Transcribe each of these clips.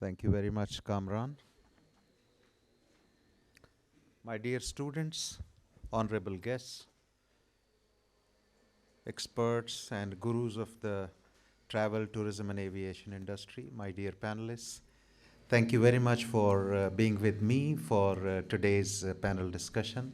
Thank you very much, Kamran. My dear students, honorable guests, experts, and gurus of the travel, tourism, and aviation industry, my dear panelists, thank you very much for being with me for today's panel discussion.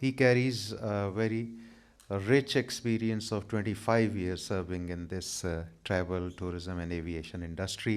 he carries a very rich experience of 25 years serving in this travel, tourism and aviation industry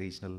regional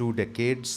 2 decades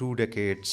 2 decades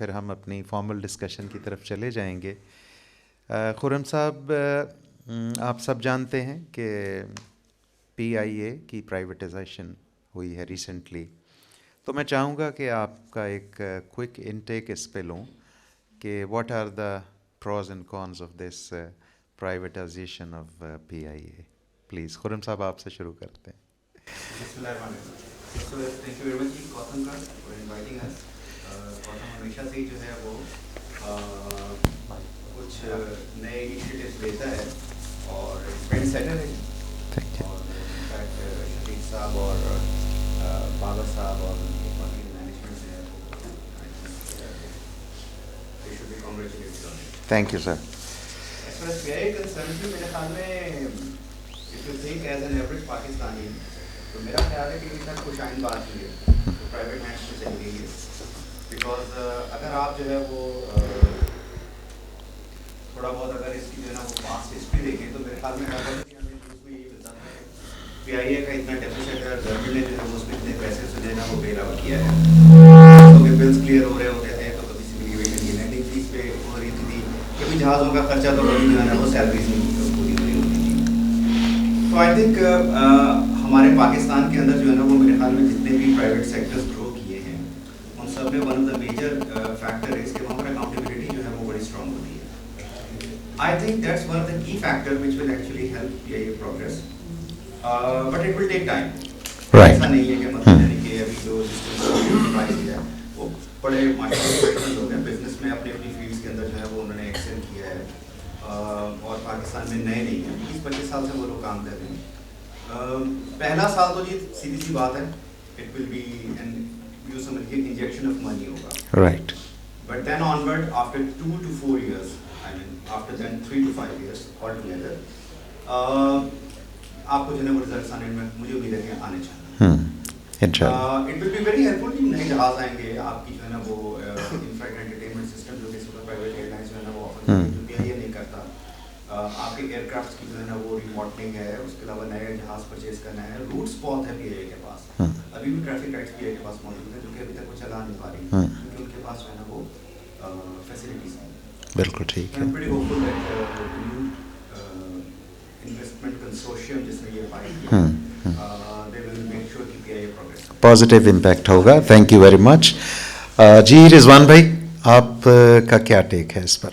پھر ہم اپنی formal discussion کی طرف چلے جائیں گے. خرم صاحب, آپ سب جانتے ہیں کہ پی آئی اے کی پرائیویٹائزیشن ہوئی ہے ریسنٹلی, تو میں چاہوں گا کہ آپ کا ایک کوئک انٹیک اس پہ لوں کہ what are the pros and cons of this privatization of P I A. Please Khurram sahab آپ سے شروع کرتے ہیں. Thank you very much Gautam کا فار انوائٹنگ اس. گوتم ہمیشہ سے ہی جو ہے وہ کچھ نئے انیشیٹیوز لیتا ہے اور ٹرینڈ سیٹر ہے. اور انفیکٹ شفیق صاحب اور بابر صاحب اور باقی مینجمنٹ جو ہے وہ should be congratulated on it. Thank you sir. As far as PIA آئی اے کنسرن میرے خیال میں if you think as an average Pakistani, تو میرا خیال ہے کہ یہ سب خوش آئند بات ہی ہے تو پرائیویٹ ہینڈس میں چلی گئی ہے. بیکاز اگر آپ جو ہے وہ تھوڑا بہت اگر اس کی جو ہے نا وہ پاسٹ ہسٹری دیکھیں تو میرے خیال میں پی آئی اے کا اتنا ڈیفیسٹ ہے, گورنمنٹ نے جو ہے اس میں اتنے پیسے سے جو ہے نا وہ بیل آؤٹ کیا ہے. کیونکہ بلس کلیئر ہو رہے ہوتے تھے تو کبھی سیویلیشن کی لینڈنگ فیس پہ ہو رہی تھی, کبھی جہازوں کا خرچہ تو کبھی جو ہے نا وہ سیلریز نہیں پوری ہو رہی ہوتی تھی. تو آئی تھنک ہمارے پاکستان کے اندر جو ہے نا وہ میرے خیال میں جتنے بھی پرائیویٹ سیکٹرز گرو کیے ہیں ان سب میں one of the major factor ہے کہ وہاں پر اکاؤنٹیبلٹی جو ہے وہ بڑی اسٹرانگ ہوتی ہے. I think that's one of the key factor which will actually help P I A progress, but it will take time. ایسا نہیں ہے کہ مطلب یعنی کہ ابھی جو پرائز ہے وہ بڑے مارکیٹ لوگ ہیں بزنس میں اپنی اپنی فیلڈس کے اندر جو ہے وہ انہوں نے ایکسل کیا ہے اور پاکستان میں نئے نہیں ہیں, 20-25 سال سے وہ لوگ کام کر رہے ہیں. پہلا سال تو جی سیدھی سی بات ہے, it will be an you سمجھ کے انجیکشن آف منی ہوگا, right. But then onward after 2 to 4 years, I mean after then 3 to 5 years all together, آپ کو جو ہے وہ ریزلٹس آنے میں مجھے امید ہے کہ آنے چاہیے. It will be very helpful. نئے جہاز آئیں گے آپ کی جو ہے نا وہ انفیکٹ انٹرٹینمنٹ سسٹم جو کہ پرائیویٹ ایئر لائنس جو ہے نا وہ آفر جو پی آئی اے نہیں کرتا. آپ کے ایئر کرافٹس کی جو ہے نا وہ ریماڈلنگ ہے, اس کے علاوہ نئے جہاز پرچیز کرنا ہے. روٹس بہت ہے پی آئی اے کے پاس, ابھی بھی ٹریفک لائٹس پی آئی اے کے پاس موجود ہیں جو کہ ابھی تک وہ چلا نہیں پا رہی کیونکہ ان کے پاس جو ہے نا وہ فیسلٹیز ہیں. بالکل ٹھیک ہے. بڑی ہوپفل ہے انویسٹمنٹ کنسورشیم جس نے یہ فائل کیا, دے ول میک شیور کہ P I A progress positive impact ہوگا. Thank you very much. جی رضوان بھائی, آپ کا کیا ٹیک ہے اس پر؟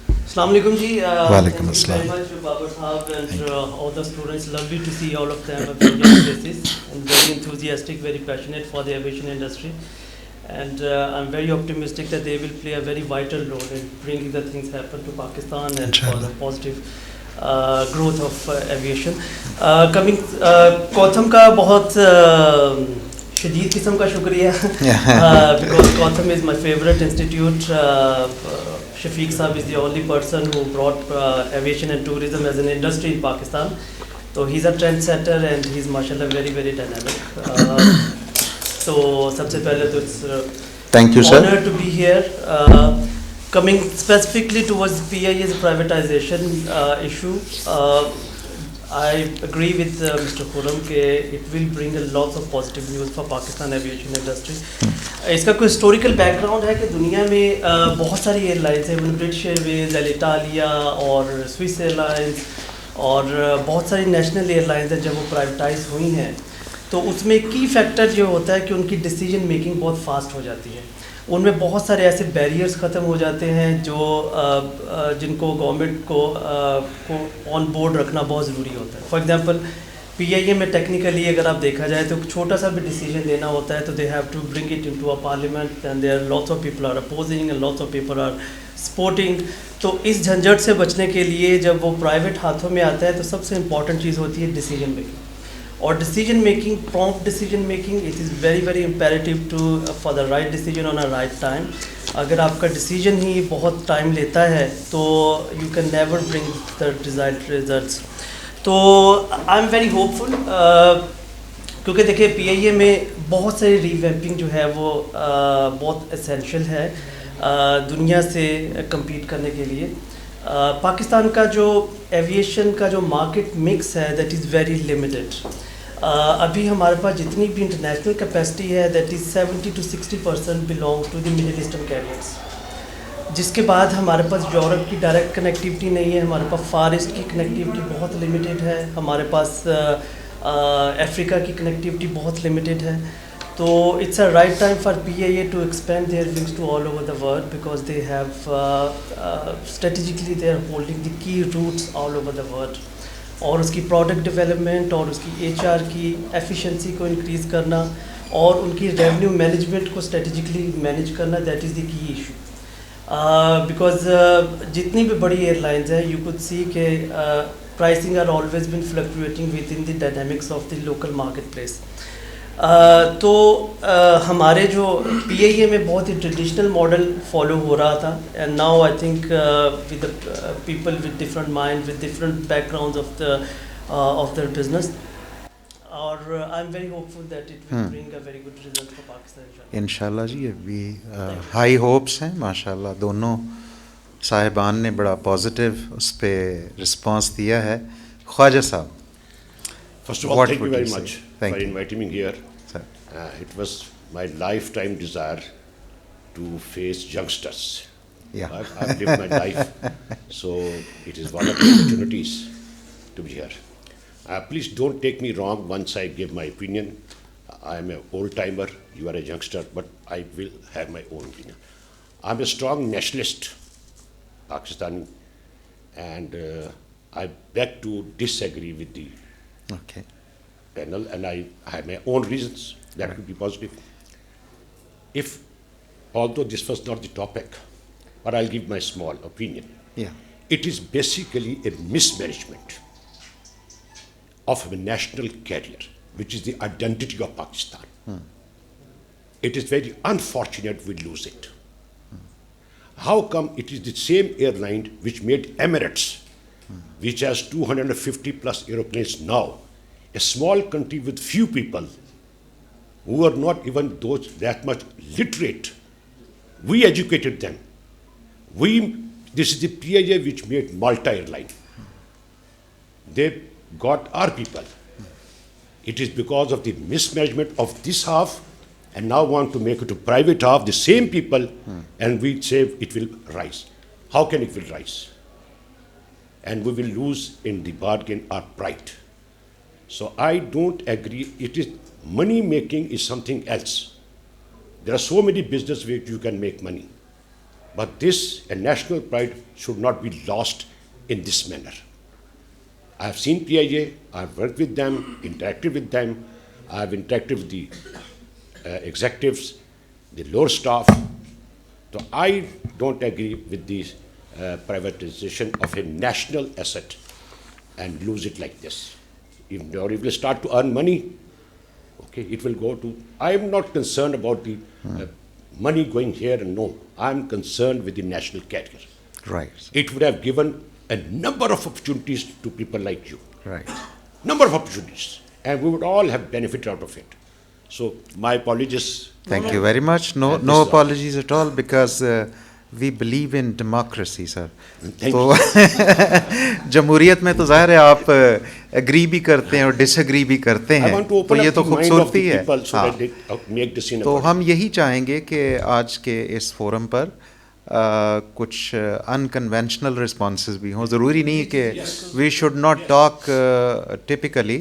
السلام علیکم جی. وعلیکم السلام. Thank you very much Babar Sahab and all the students. Lovely to see all of them at various places and very enthusiastic, very passionate for the aviation industry. And I'm very optimistic that they will play a very vital role in bringing the things happen to Pakistan and for the positive growth of aviation. Coming Kautham کا بہت شدید قسم کا شکریہ because Kautham is my favorite institute. Shafiq Saab is the only person who brought aviation and tourism as an industry in Pakistan. So he's a trendsetter and he's mashallah very very dynamic. So sabse pehle to it's thank you sir, honor to be here. Coming specifically towards PIA's privatization issue, I agree with Mr. Khurram کہ it will bring a lot of positive news for Pakistan aviation industry. اس کا کوئی historical back ground ہے کہ دنیا میں بہت ساری year lines ہیں, برٹش ایئر ویز, الٹالیا اور سوئس ایئر لائنس اور بہت ساری نیشنل ایئر لائنس ہیں. جب وہ پرائیویٹائز ہوئی ہیں تو اس میں کی فیکٹر یہ ہوتا ہے کہ ان کی ڈیسیجن میکنگ بہت فاسٹ ہو جاتی ہے. ان میں بہت سارے ایسے بیریئرز ختم ہو جاتے ہیں جو جن کو گورنمنٹ کو آن بورڈ رکھنا بہت ضروری ہوتا ہے. فار ایگزامپل پی آئی اے میں ٹیکنیکلی اگر آپ دیکھا جائے تو چھوٹا سا بھی ڈیسیجن لینا ہوتا ہے تو they have to bring it into a parliament and there lots of people are opposing and lots of people are supporting. تو اس جھنجھٹ سے بچنے کے لیے جب وہ پرائیویٹ ہاتھوں میں آتا ہے تو سب سے امپورٹنٹ چیز ہوتی ہے ڈیسیجن میکنگ. اور decision making, prompt decision making, it is very very imperative to for the right decision on a right time. اگر آپ کا ڈیسیجن ہی بہت ٹائم لیتا ہے تو you can never bring the desired results. تو آئی ایم ویری ہوپ فل کیونکہ دیکھیے پی آئی اے میں بہت ساری ری ویمپنگ جو ہے وہ بہت اسینشیل ہے دنیا سے کمپیٹ کرنے کے لیے. پاکستان کا جو ایویشن کا جو مارکیٹ مکس ہے دیٹ از ویری لمیٹڈ. ابھی ہمارے پاس جتنی بھی انٹرنیشنل کیپیسٹی ہے that is 70 to 60% belong to the middle eastern carriers. جس کے بعد ہمارے پاس یورپ کی ڈائریکٹ کنیکٹیوٹی نہیں ہے, ہمارے پاس فار ایسٹ کی کنیکٹیوٹی بہت لمیٹیڈ ہے, ہمارے پاس افریقہ کی کنیکٹیوٹی بہت لمیٹیڈ ہے. تو it's a right time for PIA to expand their wings to all over the world because they have strategically they are holding the key routes all over the world. اور اس کی product development اور اس کی HR کی efficiency کو increase کرنا اور ان کی ریونیو مینجمنٹ کو اسٹریٹجکلی مینیج کرنا, that is the key issue. Because جتنی بھی بڑی ایئر لائنز ہیں یو کوڈ سی کہ pricing are always been fluctuating with in the dynamics of the local market place. تو ہمارے جو PIA میں بہت ہی ٹریڈیشنل ماڈل فالو ہو رہا تھا, and now I think with people with different mind with different background of the business, اور آئی am very hopeful that it will bring a very good result for Pakistan انشاءاللہ. جی ابھی high hopes ہیں ماشاءاللہ. دونوں صاحبان نے بڑا پازیٹیو اس پہ رسپانس دیا ہے. خواجہ صاحب, First of all, What thank you would very you say? much Thank for you. inviting me here. Sir. It was my lifetime desire to face youngsters. Yeah. I've lived my life, so it is one of the opportunities to be here. Please don't take me wrong once I give my opinion. I am an old-timer, you are a youngster, but I will have my own opinion. I'm a strong nationalist, Pakistani, and I beg to disagree with the okay. panel, and I have my own reasons that could be positive. Although this was not the topic, but I'll give my small opinion. Yeah. It is basically a mismanagement of a national carrier, which is the identity of Pakistan. It is very unfortunate we lose it. How come it is the same airline which made Emirates, which has 250 plus aeroplanes now, a small country with few people who are not even those that much literate. We educated them. This is the PIA which made Malta Airline. They got our people. It is because of the mismanagement of this half, and now want to make it a private half, the same people, and we say it will rise. How can it will rise? And we will lose in the bargain our pride. So I don't agree. It is money making is something else. There are so many business ways you can make money, but this a national pride should not be lost in this manner. I have seen PIA. I have worked with them, interacted with them. I have interacted with the executives, the lower staff. So I don't agree with this privatization of a national asset and lose it like this. If it will start to earn money, okay, it will go to. I am not concerned about the money going here and no. I am concerned with the national carrier. Right. It would have given a number of opportunities to people like you. Right. Number of opportunities, and we would all have benefited out of it. So my apologies. Thank you very much. No apologies at all, because we believe in democracy, sir. Thank تو جمہوریت میں تو ظاہر ہے آپ agree بھی کرتے ہیں اور ڈس اگری بھی کرتے ہیں, تو یہ تو خوبصورتی ہے. تو ہم یہی چاہیں گے کہ آج کے اس فورم پر کچھ انکنونشنل رسپانسز بھی ہوں. ضروری نہیں کہ we should not talk typically,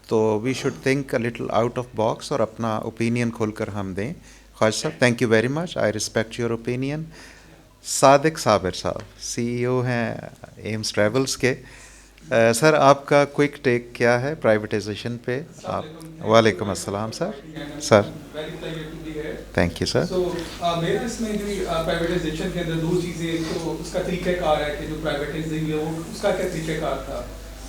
تو we should think a little out of box اور اپنا اوپینین کھول کر ہم دیں. Khawaja sahab, thank you very much. I respect your opinion. Sadiq Sabir sahab CEO ہیں ایمس ٹریولز کے. سر آپ کا کوئک ٹیک کیا ہے پرائیویٹائزیشن پہ؟ آپ. وعلیکم السلام سر. سر تھینک یو سر. میرا اس میں جو پرائیویٹائزیشن کے اندر دو چیزیں, تو اس کا طریقہ کار ہے کہ جو پرائیویٹائزنگ ہے وہ اس کا کیا طریقہ کار تھا,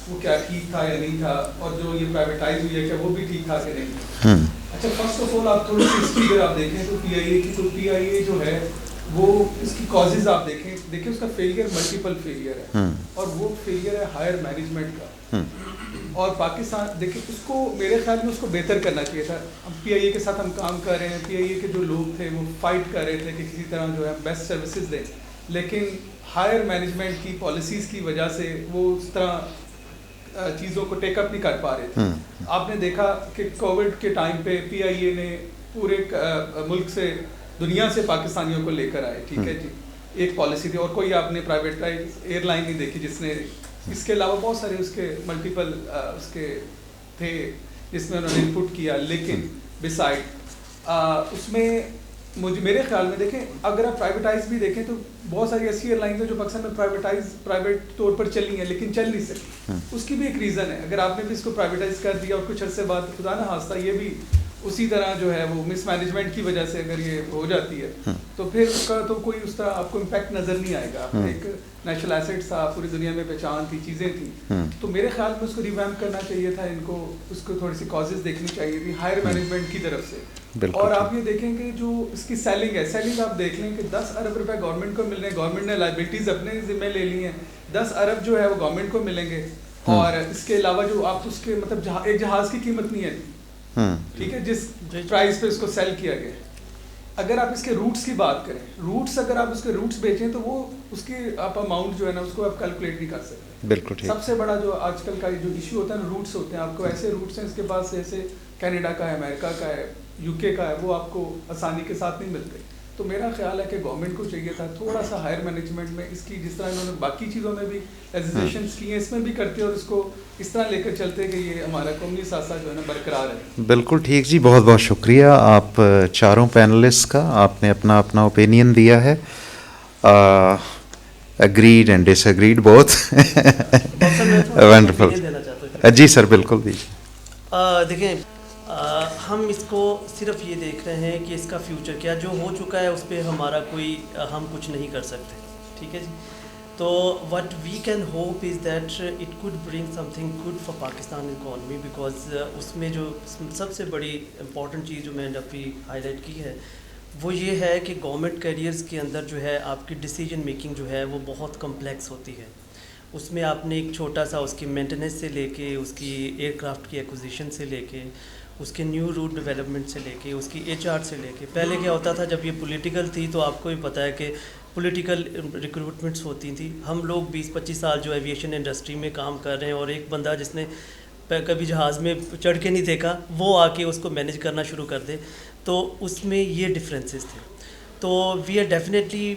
وہ کیا ٹھیک تھا یا نہیں تھا, اور جو یہ پرائیویٹائز ہوئی ہے کیا وہ بھی ٹھیک تھا کہ نہیں. اچھا, فرسٹ آف آل آپ تھوڑی سی ہسٹری اگر آپ دیکھیں تو PIA کی, تو PIA جو ہے وہ اس کی کازز آپ دیکھیں اس کا فیلئر ملٹیپل فیلئر ہے, اور وہ فیلئر ہے ہائر مینجمنٹ کا. اور پاکستان دیکھیں اس کو میرے خیال میں اس کو بہتر کرنا چاہیے تھا. اب PIA کے ساتھ ہم کام کر رہے ہیں, PIA کے جو لوگ تھے وہ فائٹ کر رہے تھے کہ کسی طرح جو ہے بیسٹ سروسز دیں, لیکن ہائر مینجمنٹ کی پالیسیز کی وجہ سے وہ اس طرح چیزوں کو ٹیک اپ نہیں کر پا رہے تھے. آپ نے دیکھا کہ کووڈ کے ٹائم پہ PIA نے پورے ملک سے دنیا سے پاکستانیوں کو لے کر آئے, ٹھیک ہے جی, ایک پالیسی تھی, اور کوئی آپ نے پرائیویٹائز ایئر لائن نہیں دیکھی جس نے, اس کے علاوہ بہت سارے اس کے ملٹیپل اس کے تھے جس میں انہوں نے انپٹ کیا, لیکن بسائڈ اس میں مجھے میرے خیال میں دیکھیں اگر آپ پرائیویٹائز بھی دیکھیں تو بہت ساری ایسی ایئر لائنز ہیں جو پاکستان میں پرائیویٹ طور پر چلی ہیں لیکن چل نہیں سکی. اس کی بھی ایک ریزن ہے, اگر آپ نے بھی اس کو پرائیویٹائز کر دیا اور کچھ عرصے بعد خدا نہ خواستہ یہ بھی اسی طرح جو ہے وہ مس مینجمنٹ کی وجہ سے اگر یہ ہو جاتی ہے تو پھر اس کا تو کوئی اس طرح آپ کو امپیکٹ نظر نہیں آئے گا. ایک نیشنل ایسیٹ تھا, پوری دنیا میں پہچان تھی, چیزیں تھیں, تو میرے خیال میں اس کو ریویمپ کرنا چاہیے تھا, ان کو اس کو تھوڑی سی کازز دیکھنی چاہیے تھی ہائر مینجمنٹ کی طرف سے. اور آپ یہ دیکھیں کہ جو اس کی سیلنگ ہے, سیلنگ آپ دیکھ لیں کہ 10 ارب روپے گورنمنٹ کو مل رہے ہیں, گورنمنٹ نے لائبلٹیز اپنے ذمہ لے لی ہیں, 10 ارب جو ہے وہ گورنمنٹ کو ملیں گے, اور اس کے علاوہ جو آپ اس کے مطلب ایک جہاز کی قیمت نہیں ہے, ٹھیک ہے, جس پرائز پہ اس کو سیل کیا گیا. اگر آپ اس کے روٹس کی بات کریں, روٹس اگر آپ اس کے روٹس بیچیں تو وہ اس کی آپ اماؤنٹ جو ہے نا اس کو آپ کیلکولیٹ نہیں کر سکتے. بالکل ٹھیک. سب سے بڑا جو آج کل کا جو ایشو ہوتا ہے نا, روٹس ہوتے ہیں. آپ کو ایسے روٹس ہیں اس کے پاس جیسے کینیڈا کا ہے, امریکہ کا ہے, UK کا ہے, وہ آپ کو آسانی کے ساتھ نہیں ملتے. تو میرا خیال ہے کہ گورنمنٹ کو چاہیے تھا تھوڑا سا ہائر مینجمنٹ میں اس کی, جس طرح انہوں نے باقی چیزوں میں بھی ایزویشنس کی ہیں, اس میں بھی کرتے اور اس کو اس طرح لے کر چلتے کہ یہ ہمارا قومی ثاثہ جو ہے نا برقرار ہے. بالکل ٹھیک جی, بہت بہت شکریہ آپ چاروں پینلسٹ کا, آپ نے اپنا اپنا اوپینین دیا ہے. Agreed and disagreed both. Wonderful. جی سر بالکل دیجیے. دیکھیں ہم اس کو صرف یہ دیکھ رہے ہیں کہ اس کا فیوچر کیا, جو ہو چکا ہے اس پہ ہمارا کوئی ہم کچھ نہیں کر سکتے, ٹھیک ہے جی. تو what we can hope is that it could bring something good for Pakistan economy, because اس میں جو سب سے بڑی امپورٹنٹ چیز جو میں نے ابھی ہائی لائٹ کی ہے وہ یہ ہے کہ گورنمنٹ کیریئرز کے اندر جو ہے آپ کی ڈیسیجن میکنگ جو ہے وہ بہت کمپلیکس ہوتی ہے. اس میں آپ نے ایک چھوٹا سا اس کی مینٹیننس سے لے کے, اس کی ایئر کرافٹ کی ایکوزیشن سے لے کے, اس کے نیو روٹ ڈیولپمنٹ سے لے کے, اس کی HR سے لے کے, پہلے کیا ہوتا تھا جب یہ پولیٹیکل تھی تو آپ کو بھی پتہ ہے کہ پولیٹیکل ریکروٹمنٹس ہوتی تھیں. ہم لوگ 20-25 سال جو ایویشن انڈسٹری میں کام کر رہے ہیں, اور ایک بندہ جس نے کبھی جہاز میں چڑھ کے نہیں دیکھا وہ آ کے اس کو مینیج کرنا شروع کر دے, تو اس میں یہ ڈفرینسز تھے. تو we are definitely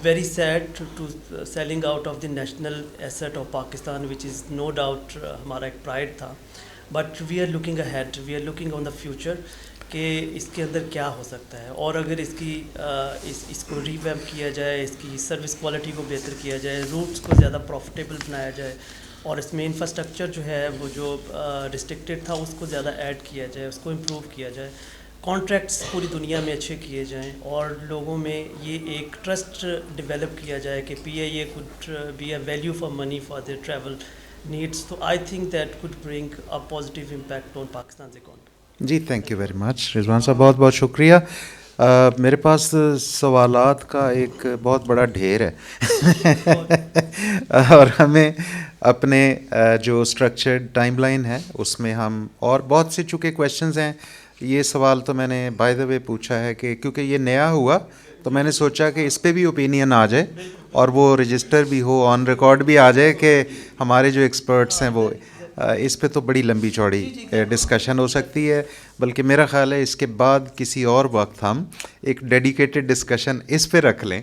very sad to selling out of the national asset of Pakistan, which is no doubt ہمارا ایک پرائڈ تھا. But we are looking ahead, we are looking on the future کہ اس کے اندر کیا ہو سکتا ہے, اور اگر اس کی اس کو ریویمپ کیا جائے, اس کی سروس کوالٹی کو بہتر کیا جائے, روٹس کو زیادہ پروفیٹیبل بنایا جائے, اور اس میں انفراسٹرکچر جو ہے وہ جو ریسٹرکٹیڈ تھا اس کو زیادہ ایڈ کیا جائے, اس کو امپروو کیا جائے, کانٹریکٹس پوری دنیا میں اچھے کیے جائیں, اور لوگوں میں یہ ایک ٹرسٹ ڈیولپ کیا جائے کہ PIA could be a value for money for their travel needs. So I think that could bring a positive impact on Pakistan's economy. جی thank you very much Rizwan sahab, بہت بہت شکریہ. میرے پاس سوالات کا ایک بہت بڑا ڈھیر ہے اور ہمیں اپنے جو اسٹرکچرڈ ٹائم لائن ہے اس میں ہم, اور بہت سے چونکہ کویشچنز ہیں, یہ سوال تو میں نے بائی دا وے پوچھا ہے کہ کیونکہ یہ نیا ہوا تو میں نے سوچا کہ اس پہ بھی اوپینین آ جائے اور وہ رجسٹر بھی ہو, آن ریکارڈ بھی آ جائے کہ ہمارے جو ایکسپرٹس ہیں وہ, اس پہ تو بڑی لمبی چوڑی ڈسکشن ہو سکتی ہے, بلکہ میرا خیال ہے اس کے بعد کسی اور وقت ہم ایک ڈیڈیکیٹڈ ڈسکشن اس پہ رکھ لیں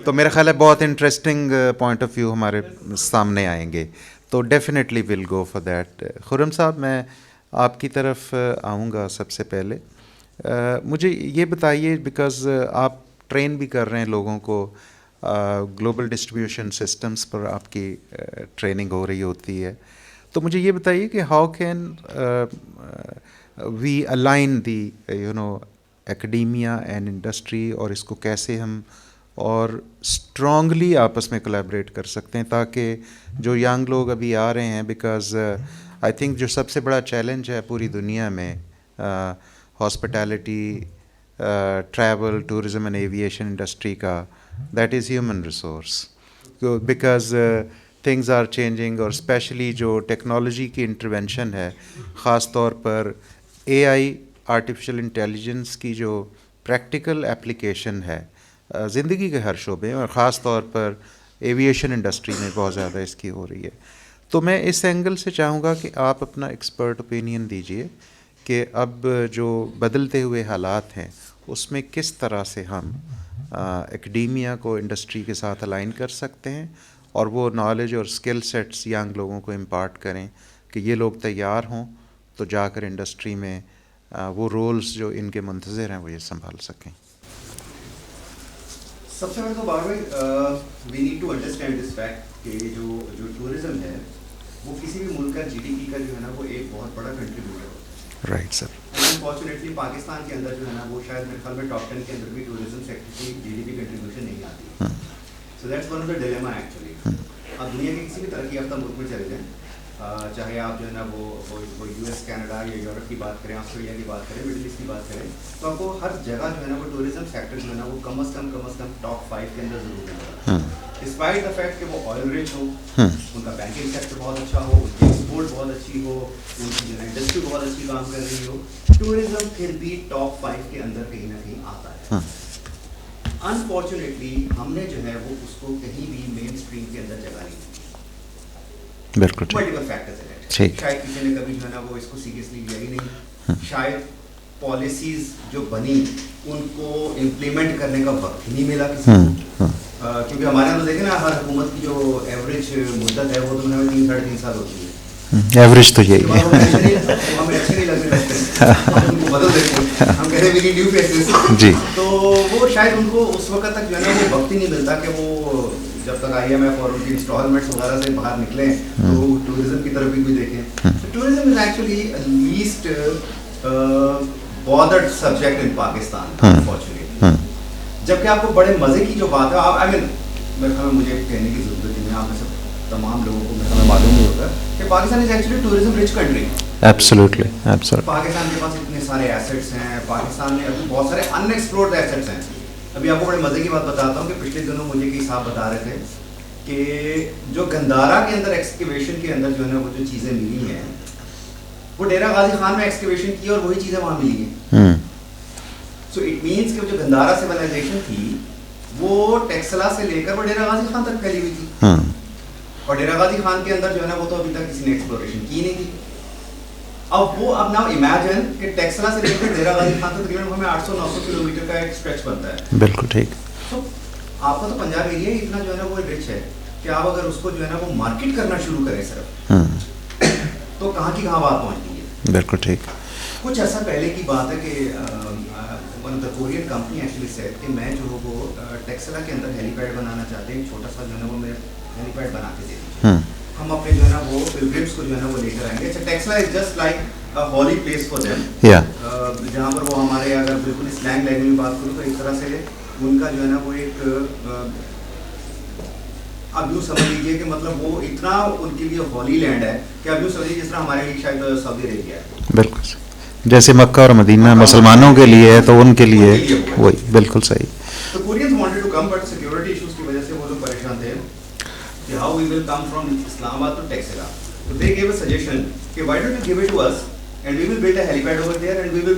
تو میرا خیال ہے بہت انٹرسٹنگ پوائنٹ آف ویو ہمارے سامنے آئیں گے, تو definitely will go for that. Khurram sahab میں آپ کی طرف آؤں گا. سب سے پہلے مجھے یہ بتائیے, بیکاز آپ ٹرین بھی کر رہے ہیں لوگوں کو, گلوبل ڈسٹریبیوشن سسٹمز پر آپ کی ٹریننگ ہو رہی ہوتی ہے, تو مجھے یہ بتائیے کہ how can we align the academia and industry, اور اس کو کیسے ہم اور اسٹرانگلی آپس میں کولیبریٹ کر سکتے ہیں تاکہ جو ینگ لوگ ابھی آ رہے ہیں, بیکاز آئی تھنک جو سب سے بڑا چیلنج ہے پوری دنیا میں hospitality, travel, tourism and aviation industry کا, that is human resource, because things are changing, اور اسپیشلی جو ٹیکنالوجی کی انٹروینشن ہے, خاص طور پر AI آرٹیفیشل انٹیلیجنس کی جو پریکٹیکل اپلیکیشن ہے زندگی کے ہر شعبے میں, اور خاص طور پر ایویشن انڈسٹری میں بہت زیادہ اس کی ہو رہی ہے. تو میں اس اینگل سے چاہوں گا کہ آپ اپنا ایکسپرٹ اوپینین دیجئے کہ اب جو بدلتے ہوئے حالات ہیں اس میں کس طرح سے ہم اکیڈیمیا کو انڈسٹری کے ساتھ الائن کر سکتے ہیں اور وہ نالج اور اسکل سیٹس ینگ لوگوں کو امپارٹ کریں کہ یہ لوگ تیار ہوں تو جا کر انڈسٹری میں وہ رولز جو ان کے منتظر ہیں وہ یہ سنبھال سکیں. سب سے پہلے تو بار بھائی we need to understand this fact کہ جو ٹورزم ہے وہ کسی بھی ملک کا جی ڈی پی کا جو ہے نا وہ ایک بہت بڑا کنٹریبیوٹر ہوتا ہے. Right sir. انفارچونیٹلی پاکستان کے اندر جو ہے نا وہ شاید میرے خیال میں ٹاپ 10 کے اندر بھی ٹورزم سیکٹر کی جی ڈی پی کنٹریبیوشن نہیں آتی. So that's one of the dilemma actually. آپ دنیا کے کسی بھی ترقی یافتہ ملک میں چلے جائیں, چاہے آپ جو ہے نا وہ یو ایس کینیڈا یا یورپ کی بات کریں, آسٹریلیا کی بات کریں, مڈل ایسٹ کی بات کریں, تو آپ کو ہر جگہ جو ہے نا وہ ٹورزم سیکٹر جو ہے نا وہ کم از کم ٹاپ 5 کے اندر ضرور ملتا ہے. ڈسپائٹ دا فیکٹ کہ وہ آئل ریچ ہو, ان کا بینکنگ سیکٹر بہت اچھا ہو, ان کی ایکسپورٹ بہت اچھی ہو, ان کی جو ہے انڈسٹری بہت اچھی کام کر رہی ہو, ٹورزم پھر بھی ٹاپ 5 کے اندر کہیں نہ کہیں آتا ہے. انفارچونیٹلی ہم نے جو ہے وہ اس کو کہیں بھی مین اسٹریم کے اندر جگہ نہیں دی. بالکل ملٹیپل فیکٹرز ہیں. ٹھیک. شاید کسی نے کبھی جو ہے نا وہ اس کو سیریسلی لیا ہی نہیں. شاید پالیسیز جو بنی ان کو امپلیمنٹ کرنے کا وقت ہی نہیں ملا کسی کو, کیونکہ ہمارے یہاں تو دیکھیں نا ہر حکومت کی جو ایوریج مدت ہے وہ تو ہمیں 3-3.5 سال ہوتی ہے. ایوریج تو یہی ہے. ہمیں اچھے نہیں لگنے لگتے, ہم ان کو بدل دیتے ہیں, ہم کہتے ہیں وی نیڈ نیو فیسز. جی. تو وہ شاید ان کو اس وقت تک جو ہے نا وہ وقت ہی نہیں ملتا کہ وہ جب تک آئی ایم ایف اور ان کی انسٹالمنٹس وغیرہ سے باہر نکلیں تو ٹورزم کی طرف بھی دیکھیں. Tourism is actually list bothered subject in Pakistan, unfortunately. جبکہ آپ کو بڑے مزے کی جو بات ہے, آئی مین میرے خیال میں مجھے کہنے کی ضرورت نہیں ہے, آپ میں سے تمام لوگوں کو میرے خیال میں معلوم ہی ہوگا کہ Pakistan is actually tourism rich country. Absolutely, absolutely. Pakistan کے پاس اتنے سارے ایسیٹس ہیں, پاکستان میں ابھی بہت سارے ان ایکسپلورڈ ایسیٹس ہیں. ابھی آپ کو بڑے مزے کی بات بتاتا ہوں کہ پچھلے دنوں مجھے کئی صاحب بتا رہے تھے کہ جو گندارا کے اندر ایکسکیویشن کے اندر جو ہے نا وہ جو چیزیں ملی ہیں وہ ڈیرہ غازی خان میں ایکسکیویشن کی اور وہی چیزیں وہاں ملی ہیں. سو اٹ مینس کہ جو گندارا سیولائزیشن تھی وہ ٹیکسلا سے لے کر وہ ڈیرہ غازی خان تک پھیلی ہوئی تھی, اور ڈیرہ غازی خان کے اندر جو ہے نا وہ تو ابھی تک کسی نے ایکسپلوریشن کی نہیں تھی. اب وہ اب ناؤ امیجن کہ ٹیکسلا سے لے کر ڈیرہ غازی خان تک تقریباً ہمیں 800-900 کلومیٹر کا ایک اسٹریچ بنتا ہے. بالکل ٹھیک. تو آپ کا تو پنجاب ایریا اتنا جو ہے نا وہ رچ ہے کہ آپ اگر اس کو جو ہے نا وہ مارکیٹ کرنا شروع کریں صرف تو کہاں کی کہاں بات پہنچتی ہے. بالکل ٹھیک. کچھ عرصہ پہلے کی بات ہے کہ one of the Korean company actually said کہ میں جو ہو وہ ٹیکسلا کے اندر ہیلی پیڈ بنانا چاہتے ہیں, چھوٹا سا جو ہے نا وہ میرے ہیلی پیڈ بنا کے دے دیجیے, ہم اپنے جو ہے نا وہ پلگرمس کو جو ہے نا وہ لے کر آئیں گے. اچھا, Taxila is just like a holy place for them, جہاں پر وہ ہمارے اگر بالکل اسلینگ لینگویج میں بات کروں تو ایک طرح سے ان کا جو ہے نا وہ ایک اب یوں سمجھ لیجیے کہ مطلب وہ اتنا ان کے لیے ہولی لینڈ ہے کہ اب یوں سمجھ لیجیے جس طرح ہمارے لیے شاید سعودی عربیہ ہے. بالکل جیسے مکہ اور مدینہ مسلمانوں کے لیے ہے تو ان کے لیے وہی. بالکل صحیح. تو Koreans wanted to come but security issues کی وجہ سے وہ لوگ پریشان تھے کہ how we will come from اسلام آباد ٹو ٹیکسلا. تو دے گیو اے سجیشن کہ why don't you give it to us and we will build a helipad over there and we will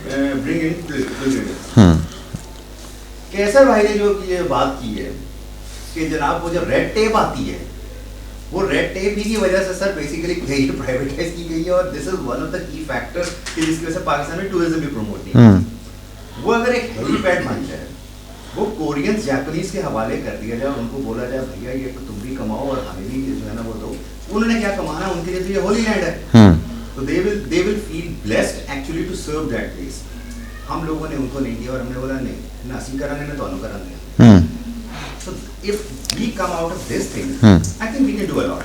bring in pilgrims. Qaiser بھائی نے جو یہ بات کی ہے کہ جناب وہ جو ریڈ ٹیپ آتی ہے وہ ریڈ ٹیپ ہی کی وجہ سے سر بیسیکلی پرائیویٹائز کی گئی ہے, اور دس is one of the key factor کہ جس کی وجہ سے پاکستان میں ٹورزم بھی پروموٹ نہیں ہے. وہ اگر ایک ہیلی پیڈ بن جائے, وہ کورینز جاپنیز کے حوالے کر دیا جائے اور ان کو بولا جائے بھیا یہ تم بھی کماؤ اور ہمیں بھی جو ہے نا وہ دو, انہوں نے کیا کمانا, ان کے لیے تو یہ ہولی لینڈ ہے. تو they will feel blessed actually to serve that place. ہم لوگوں نے ان کو نہیں دیا اور ہم نے بولا نہیں نہ اسی کرانے میں تو انو کرانے. So if we come out of this thing, I think we can do a lot.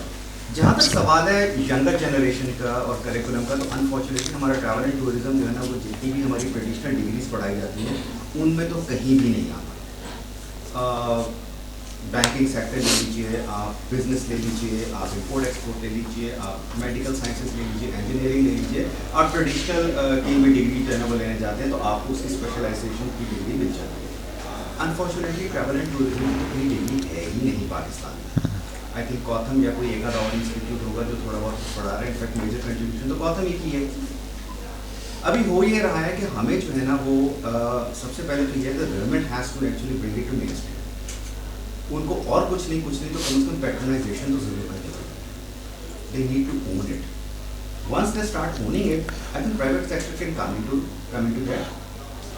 جہاں تک سوال ہے ینگر جنریشن کا اور کریکولم کا, تو انفارچونیٹلی ہمارا ٹریول اینڈ ٹورزم جو ہے نا وہ جتنی بھی ہماری ٹریڈیشنل ڈگریز پڑھائی جاتی ہیں ان میں تو کہیں بھی نہیں آتا. بینکنگ سیکٹر لے لیجیے, آپ بزنس لے لیجیے, آپ امپورٹ ایکسپورٹ لے لیجیے, آپ میڈیکل سائنسز لے لیجیے, انجینئرنگ لے لیجیے, آپ ٹریڈیشنل کی بھی ڈگری جو ہے نا وہ لینے جاتے ہیں تو آپ کو اس کی اسپیشلائزیشن کی ڈگری مل جاتی ہے. انفارچونیٹلی ٹریول اینڈ ٹورزم کی ڈگری ہے ہی نہیں پاکستان میں. آئی تھنک کوتھم یا کوئی ایک آدھ اور انسٹیٹیوٹ ہوگا جو تھوڑا بہت پڑھا رہا ہے, انفیکٹ میجر کنٹریبیوشن تو کوتھم ہی کی ہے. ابھی ہو یہ رہا ہے کہ ہمیں جو ہے نا وہ سب سے پہلے تو یہ ہے کہ government has to actually bring it to mainstream. ان کو اور کچھ نہیں تو کم از کم پیٹرنائزیشن تو ضرور کرنی پڑے. they need to own it. Once they start owning it, I think private sector can come into that.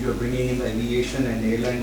you are bringing in the aviation and airline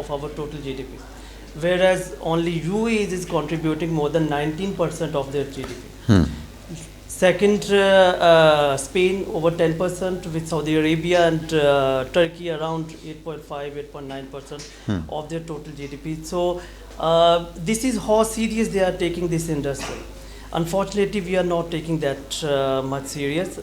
of our total GDP, whereas only UAE is contributing more than 19% of their GDP. Second, Spain over 10%, with Saudi Arabia and Turkey around 8.5, 8.9% of their total GDP. So this is how serious they are taking this industry. Unfortunately, we are not taking that much serious.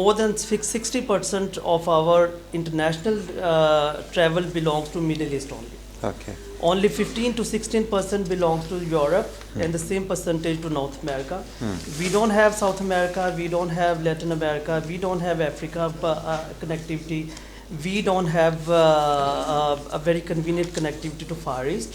More than 60% of our international travel belongs to Middle East only. Okay. Only 15 to 16% belongs to Europe, and the same percentage to North America. We don't have South America, we don't have Latin America, we don't have Africa connectivity, we don't have a very convenient connectivity to Far East.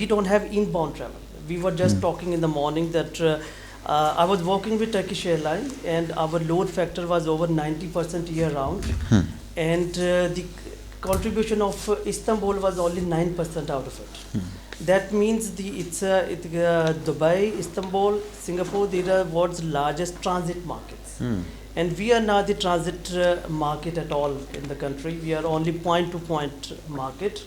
we don't have inbound travel. We were just talking in the morning that I was working with Turkish Airlines, and our load factor was over 90% year round, and the contribution of Istanbul was only 9% out of it. That means Dubai, Istanbul, Singapore, these are world's largest transit markets. And we are not the transit market at all in the country. We are only point to point market.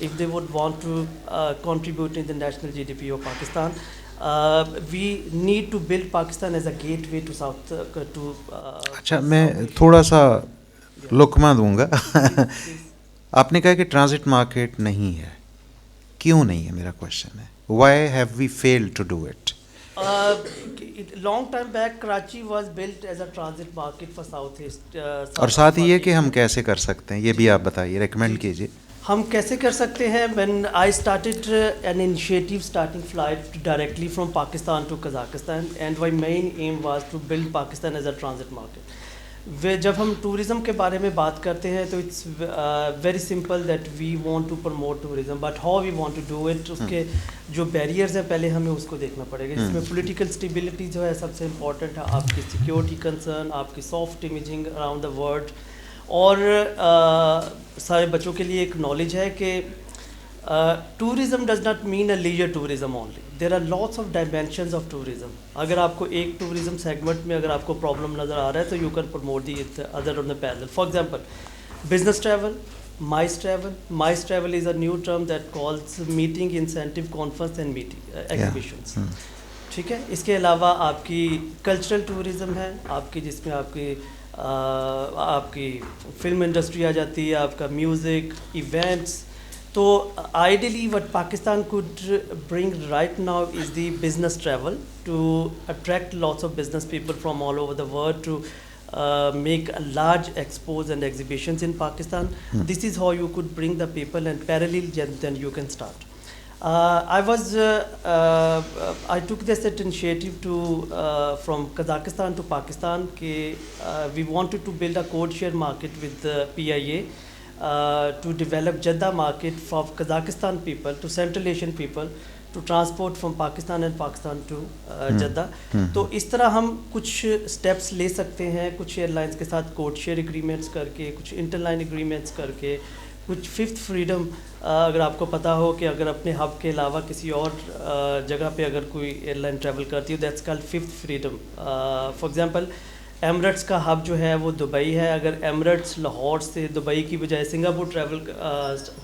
if they would want to contribute in the national GDP of Pakistan. we need to build Pakistan as a gateway to South اچھا میں تھوڑا سا لقمہ دوں گا. آپ نے کہا کہ transit market نہیں ہے, کیوں نہیں ہے میرا کوشچن ہے. Why have we failed to do it? long time back Karachi was built as a transit market for Southeast. اور ساتھ ہی یہ کہ ہم کیسے کر سکتے ہیں, یہ بھی آپ بتائیے, ریکمینڈ کیجیے. ہم کیسے کر سکتے ہیں. when I started an initiative starting flight directly from Pakistan to Kazakhstan, and my main aim was to build Pakistan as a transit market. جب ہم ٹورزم کے بارے میں بات کرتے ہیں تو it's very simple that we want to promote tourism, but how we want to do it. اس کے جو بیریئرز ہیں پہلے ہمیں اس کو دیکھنا پڑے گا, جس میں پولیٹیکل اسٹیبلٹی جو ہے سب سے امپورٹنٹ ہے, آپ کی سیکیورٹی کنسرن, آپ کی soft imaging around the world, اور سارے بچوں کے لیے ایک نالج ہے کہ tourism does not mean a leisure tourism only. There are lots of dimensions of tourism. اگر آپ کو ایک tourism segment میں اگر آپ کو problem نظر آ رہا ہے تو you can promote the other on the parallel. For example, business travel, MICE travel. MICE travel is a new term that calls meeting, incentive, conference and meeting exhibitions. ٹھیک ہے. اس کے علاوہ آپ کی کلچرل ٹورزم ہے, آپ کی جس میں آپ کی فلم انڈسٹری آ جاتی ہے, آپ کا میوزک, ایونٹس. تو ideally what Pakistan could bring right now is the business travel to attract lots of business people from all over the world to make a large expos and exhibitions in Pakistan. This is how you could bring the people, and parallel then you can start. I took this initiative to from Kazakhstan to Pakistan. We wanted to build a code share market with the PIA. To develop Jeddah market for Kazakhstan people, to Central Asian people, to transport from Pakistan and Pakistan to Jeddah. تو اس طرح ہم کچھ steps لے سکتے ہیں, کچھ year lines کے ساتھ کوڈ شیئر اگریمنٹس کر کے, کچھ انٹر لائن اگریمنٹس کر کے, کچھ ففتھ فریڈم. اگر آپ کو پتہ ہو کہ اگر اپنے ہب کے علاوہ کسی اور جگہ پہ اگر کوئی ایئر لائن ٹریول کرتی ہے, that's called fifth freedom. For example Emirates کا ہب جو ہے وہ دبئی ہے. اگر ایمریٹس لاہور سے دبئی کی بجائے سنگاپور ٹریول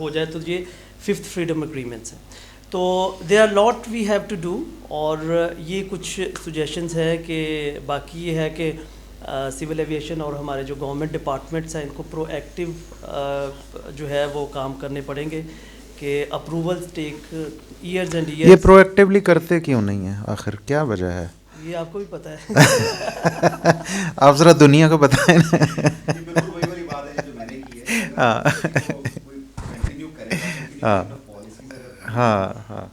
ہو جائے تو یہ ففتھ فریڈم اگریمنٹس ہیں. تو there are lot we have to do, اور یہ کچھ سجیشنز ہیں. کہ باقی یہ ہے کہ سول ایویشن اور ہمارے جو گورنمنٹ ڈپارٹمنٹس ہیں ان کو پرو ایکٹیو جو ہے وہ کام کرنے پڑیں گے کہ approvals take years and years. یہ پرو ایکٹیولی کرتے کیوں نہیں ہیں, آخر کیا وجہ ہے؟ یہ آپ کو بھی پتہ ہے. آپ ذرا دنیا کو بتائیں نا. بالکل وہی والی بات ہے جو میں نے کی ہے. ہاں ہاں ہاں,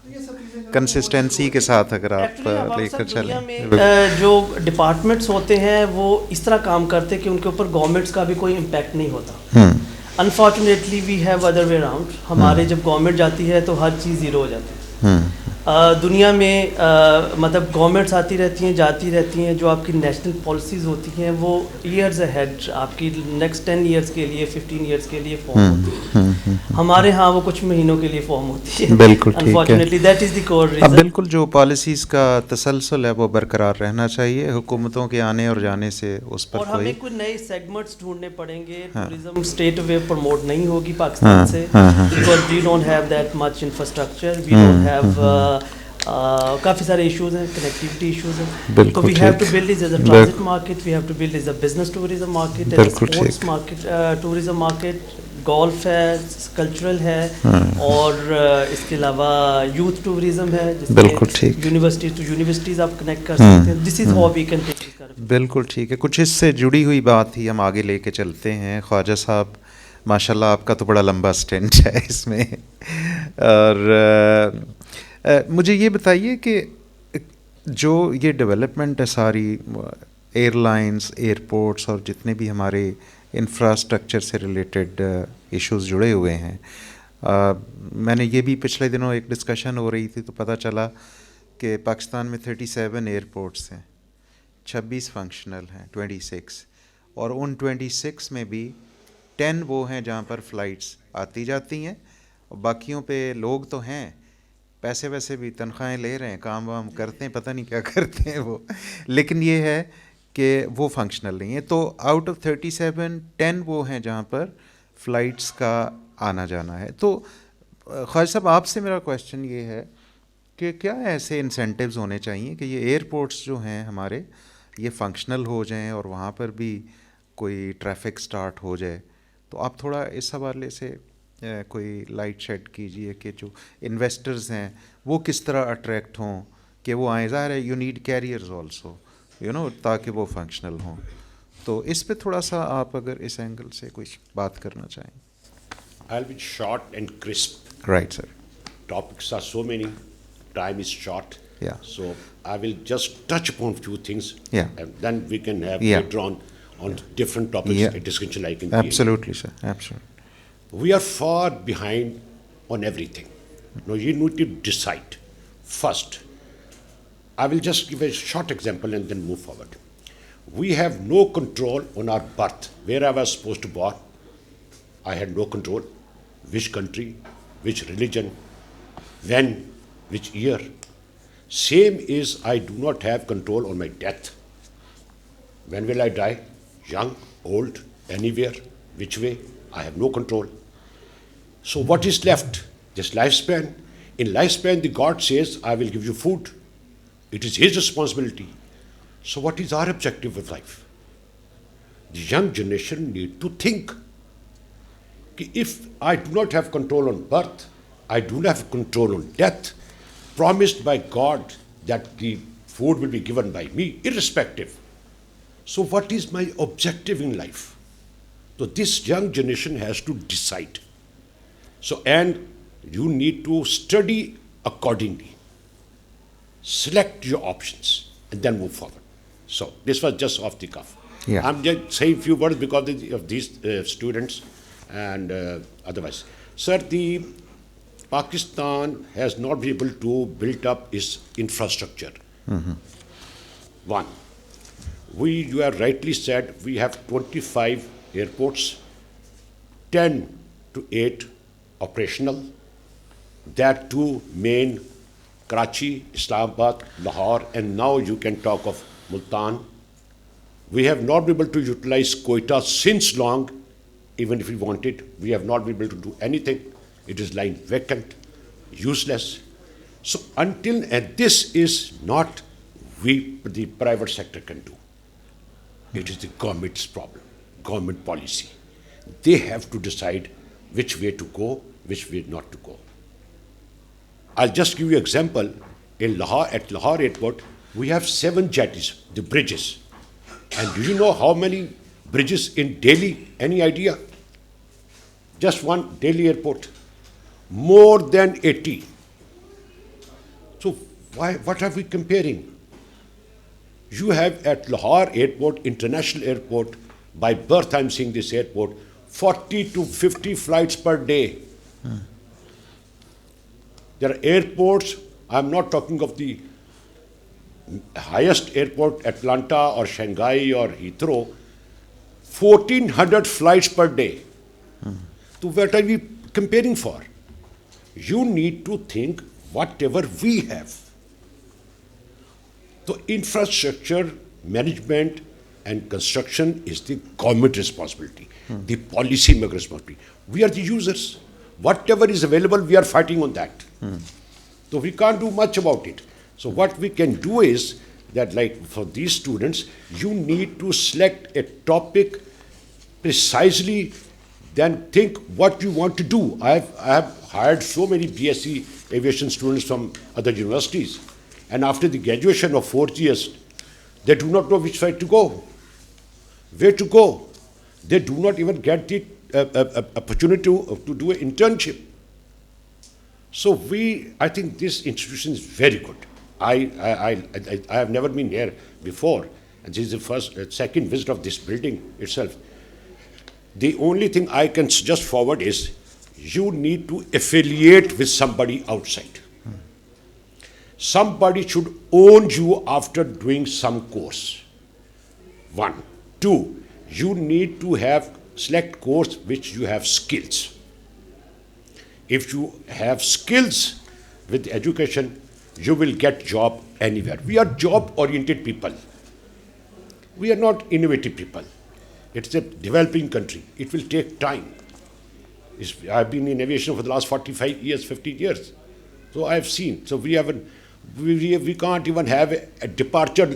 کنسسٹنسی کے ساتھ اگر آپ لے کر چلیں. جو ڈپارٹمنٹس ہوتے ہیں وہ اس طرح کام کرتے کہ ان کے اوپر گورنمنٹس کا بھی کوئی امپیکٹ نہیں ہوتا. Unfortunately we have other way around. ہمارے جب گورنمنٹ جاتی ہے تو ہر چیز زیرو ہو جاتی ہے. دنیا میں مطلب گورنمنٹس آتی رہتی ہیں جاتی رہتی ہیں, جو آپ کی نیشنل پالیسیز ہوتی ہیں وہ ایئرز اہیڈ آپ کی نیکسٹ 10 ایئرس کے لیے 15 ایئرس کے لیے فارم ہوتی ہے. ہمارے ہاں وہ کچھ مہینوں کے لیے فارم ہوتی ہے. بالکل ٹھیک ہے. Unfortunately that is the core reason. اب بالکل جو پالیسیز کا تسلسل ہے وہ برقرار رہنا چاہیے, حکومتوں کے آنے اور جانے سے اس پر اور کوئی. ہمیں کچھ نئے سیگمنٹس ڈھونڈنے پڑیں گے. ٹورزم اسٹیٹ وے پروموٹ نہیں ہوگی پاکستان سے, because we don't have that much infrastructure, we don't have کافی سارے ایشوز ہیں, کنیکٹیوٹی ایشوز ہیں. تو we have to build as a transit market, we have to build as a business tourism market, sports market tourism market, golf ہے, cultural ہے, اور اس کے علاوہ یوتھ ٹورزم ہے جس میں یونیورسٹی ٹو یونیورسٹیز آپ کنیکٹ کر سکتے ہیں. This is how we can take this. بالکل ٹھیک ہے. کچھ اس سے جڑی ہوئی بات ہی ہم آگے لے کے چلتے ہیں. خواجہ صاحب ماشاء اللہ آپ کا تو بڑا لمبا اسٹینٹ ہے اس میں, اور مجھے یہ بتائیے کہ جو یہ ڈیولپمنٹ ہے ساری ایئر لائنس, ایئرپورٹس اور جتنے بھی ہمارے انفراسٹرکچر سے ریلیٹڈ ایشوز جڑے ہوئے ہیں, میں نے یہ بھی پچھلے دنوں ایک ڈسکشن ہو رہی تھی تو پتہ چلا کہ پاکستان میں 37 ایئرپورٹس ہیں, 26 فنکشنل ہیں, 26, اور ان 26 میں بھی 10 وہ ہیں جہاں پر فلائٹس آتی جاتی ہیں, اور باقیوں پہ لوگ تو ہیں, پیسے ویسے بھی تنخواہیں لے رہے ہیں, کام وام کرتے ہیں, پتہ نہیں کیا کرتے ہیں وہ, لیکن یہ ہے کہ وہ فنکشنل نہیں ہے. تو آؤٹ آف 37 10 وہ ہیں جہاں پر فلائٹس کا آنا جانا ہے. تو خواجہ صاحب آپ سے میرا کویشچن یہ ہے کہ کیا ایسے انسینٹیوز ہونے چاہیے کہ یہ ایئرپورٹس جو ہیں ہمارے یہ فنکشنل ہو جائیں اور وہاں پر بھی کوئی ٹریفک سٹارٹ ہو جائے. تو آپ تھوڑا اس حوالے سے کوئی لائٹ شیڈ کیجئے کہ جو انویسٹرز ہیں وہ کس طرح اٹریکٹ ہوں کہ وہ آئیں. ظاہر ہے یو نیڈ کیریئرز آلسو تاکہ وہ فنکشنل ہوں. تو اس پہ تھوڑا سا آپ اگر اس اینگل سے کچھ بات کرنا چاہیں. I'll be short and crisp. Right sir. Topics are so many, time is short. Yeah. So I will just touch upon few things. Yeah. And then we can have Yeah. later on different topics, Yeah. a discussion like in PA. Absolutely, sir. Absolutely. We are far behind on everything. Now you need to decide. First, I will just give a short example and then move forward. We have no control on our birth. Where I was supposed to born, I had no control. Which country, which religion, when, which year. Same is I do not have control on my death. When will I die? Young, old, anywhere, which way? I have no control. So what is left? Just lifespan. In lifespan, the God says, I will give you food. It is His responsibility. So what is our objective of life? The young generation need to think. If I do not have control on birth, I do not have control on death, promised by God that the food will be given by me, irrespective. So what is my objective in life? So this young generation has to decide. So, and you need to study accordingly. Select your options and then move forward. So this was just off the cuff. Yeah. I'm just saying a few words because of these students and otherwise. Sir, the Pakistan has not been able to build up its infrastructure. One, you have rightly said, we have 25 airports, 10 to 8 operational. That two main, Karachi, Islamabad, Lahore, and now you can talk of Multan. We have not been able to utilize Quetta since long, even if we wanted. We have not been able to do anything. It is lying vacant, useless. So until, and this is not the private sector can do. It is the government's problem, government policy. They have to decide which way to go, which way not to go. I'll just give you an example. At Lahore Airport, we have 7 jetties, the bridges. And do you know how many bridges in Delhi? Any idea? Just one Delhi airport. More than 80. So what are we comparing? You have at Lahore Airport, International Airport, by birth I'm seeing this airport, 40 to 50 flights per day. There are airports, I'm not talking of the highest airport, Atlanta or Shanghai or Heathrow, 1,400 flights per day. So what are we comparing for? You need to think whatever we have. So infrastructure management and construction is the government responsibility, the policy maker responsibility. We are the users. Whatever is available, we are fighting on that. So we can't do much about it. So what we can do is that, like for these students, you need to select a topic precisely, then think what you want to do. I have hired so many BSc aviation students from other universities, and after the graduation of 4 years, they do not know which side to go, where to go. They do not even get the opportunity to do an internship. So I think this institution is very good. I have never been here before, and this is the second visit of this building itself. The only thing I can suggest forward is you need to affiliate with somebody outside. Somebody should own you after doing some course. 1. 2, you need to select course which you have skills. If you have skills with education, you will get job anywhere. We are job-oriented people. We are not innovative people. It's a developing country. It will take time. I've been in aviation for the last 45 years, 50 years. So I have seen. So we can't even have a departure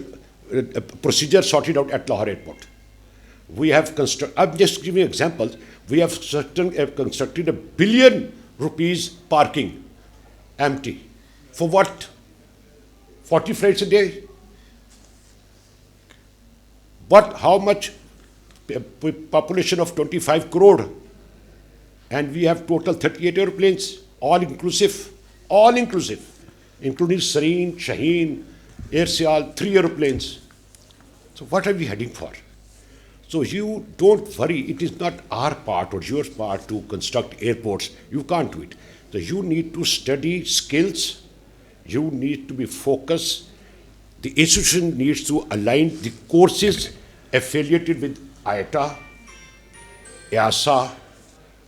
procedure sorted out at Lahore airport. We have I'm just giving examples. We have constructed ₹1 billion parking empty. For what? 40 flights a day? How much population of 25 crore? And we have total 38 airplanes, all inclusive, including Sareen, Shaheen, Air Sial, 3 airplanes. So what are we heading for? So you don't worry, it is not our part or your part to construct airports. You can't do it. So you need to study skills, you need to be focused. The institution needs to align the courses affiliated with IATA, EASA,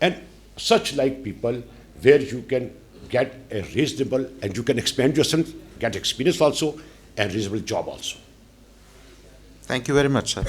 and such like people where you can get a reasonable, and you can expand yourself, get experience also, and reasonable job also. Thank you very much, sir.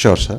Sure, sir.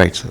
Right, sir.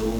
2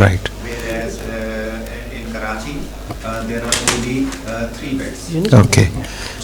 Right. Whereas in Karachi there are only 3 beds. Okay.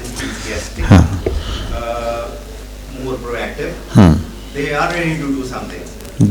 enthusiastic, more proactive. They are ready to do something.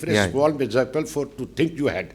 for a Yeah. small example for to think you had.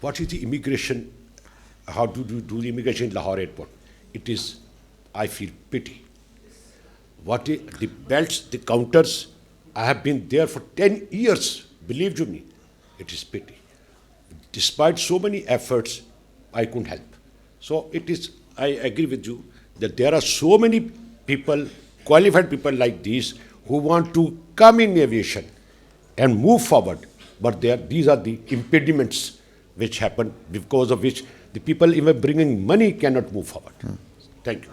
What is the immigration? How do you do the immigration in Lahore airport? It is, I feel pity. What is the belts, the counters? I have been there for 10 years. Believe you me, it is pity. Despite so many efforts, I couldn't help. So it is. I agree with you that there are so many people, qualified people like these, who want to come in aviation and move forward, but these are the impediments which happen, because of which the people even bringing money cannot move forward. Thank you.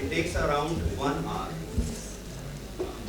it takes around 1 hour.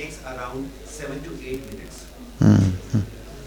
takes around 7 to 8 minutes.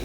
1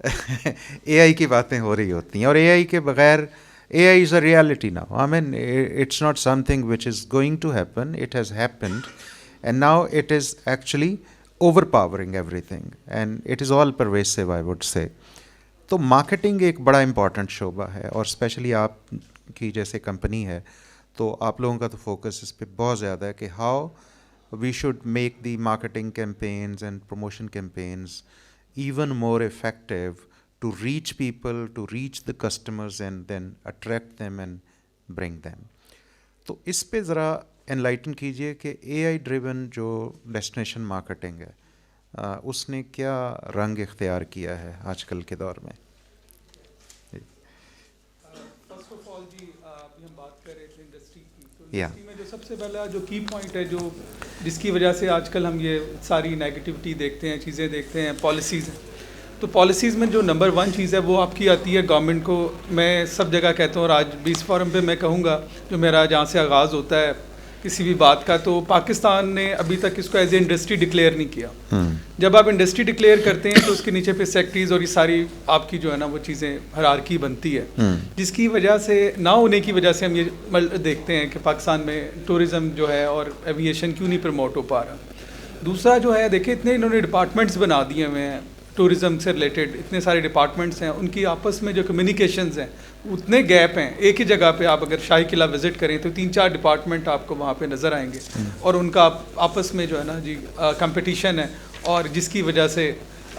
اے آئی کی باتیں ہو رہی ہوتی ہیں, اور اے I کے بغیر A I is a reality now. I mean it's not something which is going to happen, it has happened and now it is actually overpowering everything and it is all pervasive I would say. تو marketing ایک بڑا important شعبہ ہے, اور especially آپ کی جیسے company ہے تو آپ لوگوں کا تو فوکس اس پہ بہت زیادہ ہے کہ how we should make the marketing campaigns and promotion campaigns even more effective to reach people, to reach the customers and then attract them and bring them. تو اس پہ ذرا انلائٹن کیجئے کہ اے آئی ڈریون جو ڈیسٹینیشن مارکیٹنگ ہے اس نے کیا رنگ اختیار کیا ہے آج کل کے دور میں. فرسٹ آف آل جی ابھی ہم بات کر رہے تھے انڈسٹری کی, تو Yeah. انڈسٹری میں جو سب سے پہلا جو کی پوائنٹ ہے جو جس کی وجہ سے آج کل ہم یہ ساری نیگیٹیوٹی دیکھتے ہیں, چیزیں دیکھتے ہیں, پالیسیز ہیں. تو پالیسیز میں جو نمبر 1 چیز ہے وہ آپ کی آتی ہے گورنمنٹ کو. میں سب جگہ کہتا ہوں اور آج بھی اس فورم پہ میں کہوں گا, جو میرا جہاں سے آغاز ہوتا ہے کسی بھی بات کا, تو پاکستان نے ابھی تک اس کو ایز اے انڈسٹری ڈکلیئر نہیں کیا. جب آپ انڈسٹری ڈکلیئر کرتے ہیں تو اس کے نیچے پہ سیکٹریز اور یہ ساری آپ کی جو ہے نا وہ چیزیں ہرارکی بنتی ہے, جس کی وجہ سے نہ ہونے کی وجہ سے ہم یہ دیکھتے ہیں کہ پاکستان میں ٹورزم جو ہے اور ایویشن کیوں نہیں پروموٹ ہو پا رہا. دوسرا جو ہے دیکھیں اتنے انہوں نے ڈپارٹمنٹس بنا دیے ہوئے ہیں ٹورزم سے ریلیٹڈ, اتنے سارے ڈپارٹمنٹس ہیں, ان کی آپس میں جو کمیونیکیشنز ہیں اتنے گیپ ہیں. ایک ہی جگہ پہ آپ اگر شاہی قلعہ وزٹ کریں تو 3-4 ڈپارٹمنٹ آپ کو وہاں پہ نظر آئیں گے, اور ان کا آپس میں جو ہے نا جی کمپٹیشن ہے, اور جس کی وجہ سے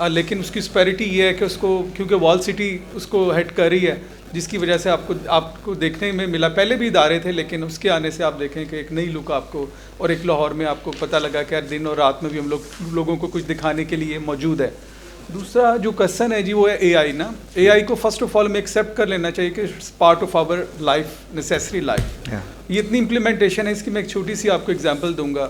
لیکن اس کی سپیرٹی یہ ہے کہ اس کو کیونکہ وال سٹی اس کو ہیڈ کر رہی ہے, جس کی وجہ سے آپ کو دیکھنے میں ملا. پہلے بھی ادارے تھے لیکن اس کے آنے سے آپ دیکھیں کہ ایک نئی لک آپ کو, اور ایک لاہور میں آپ کو پتہ لگا کہ دن اور رات میں بھی ہم لوگوں کو کچھ دکھانے کے لیے موجود ہے. دوسرا جو کسن ہے جی وہ ہے اے آئی نا. اے آئی کو فرسٹ آف آل ہمیں ایکسیپٹ کر لینا چاہیے کہ it's part of our life, necessary life. یہ اتنی امپلیمنٹیشن ہے اس کی, میں ایک چھوٹی سی آپ کو ایگزامپل دوں گا.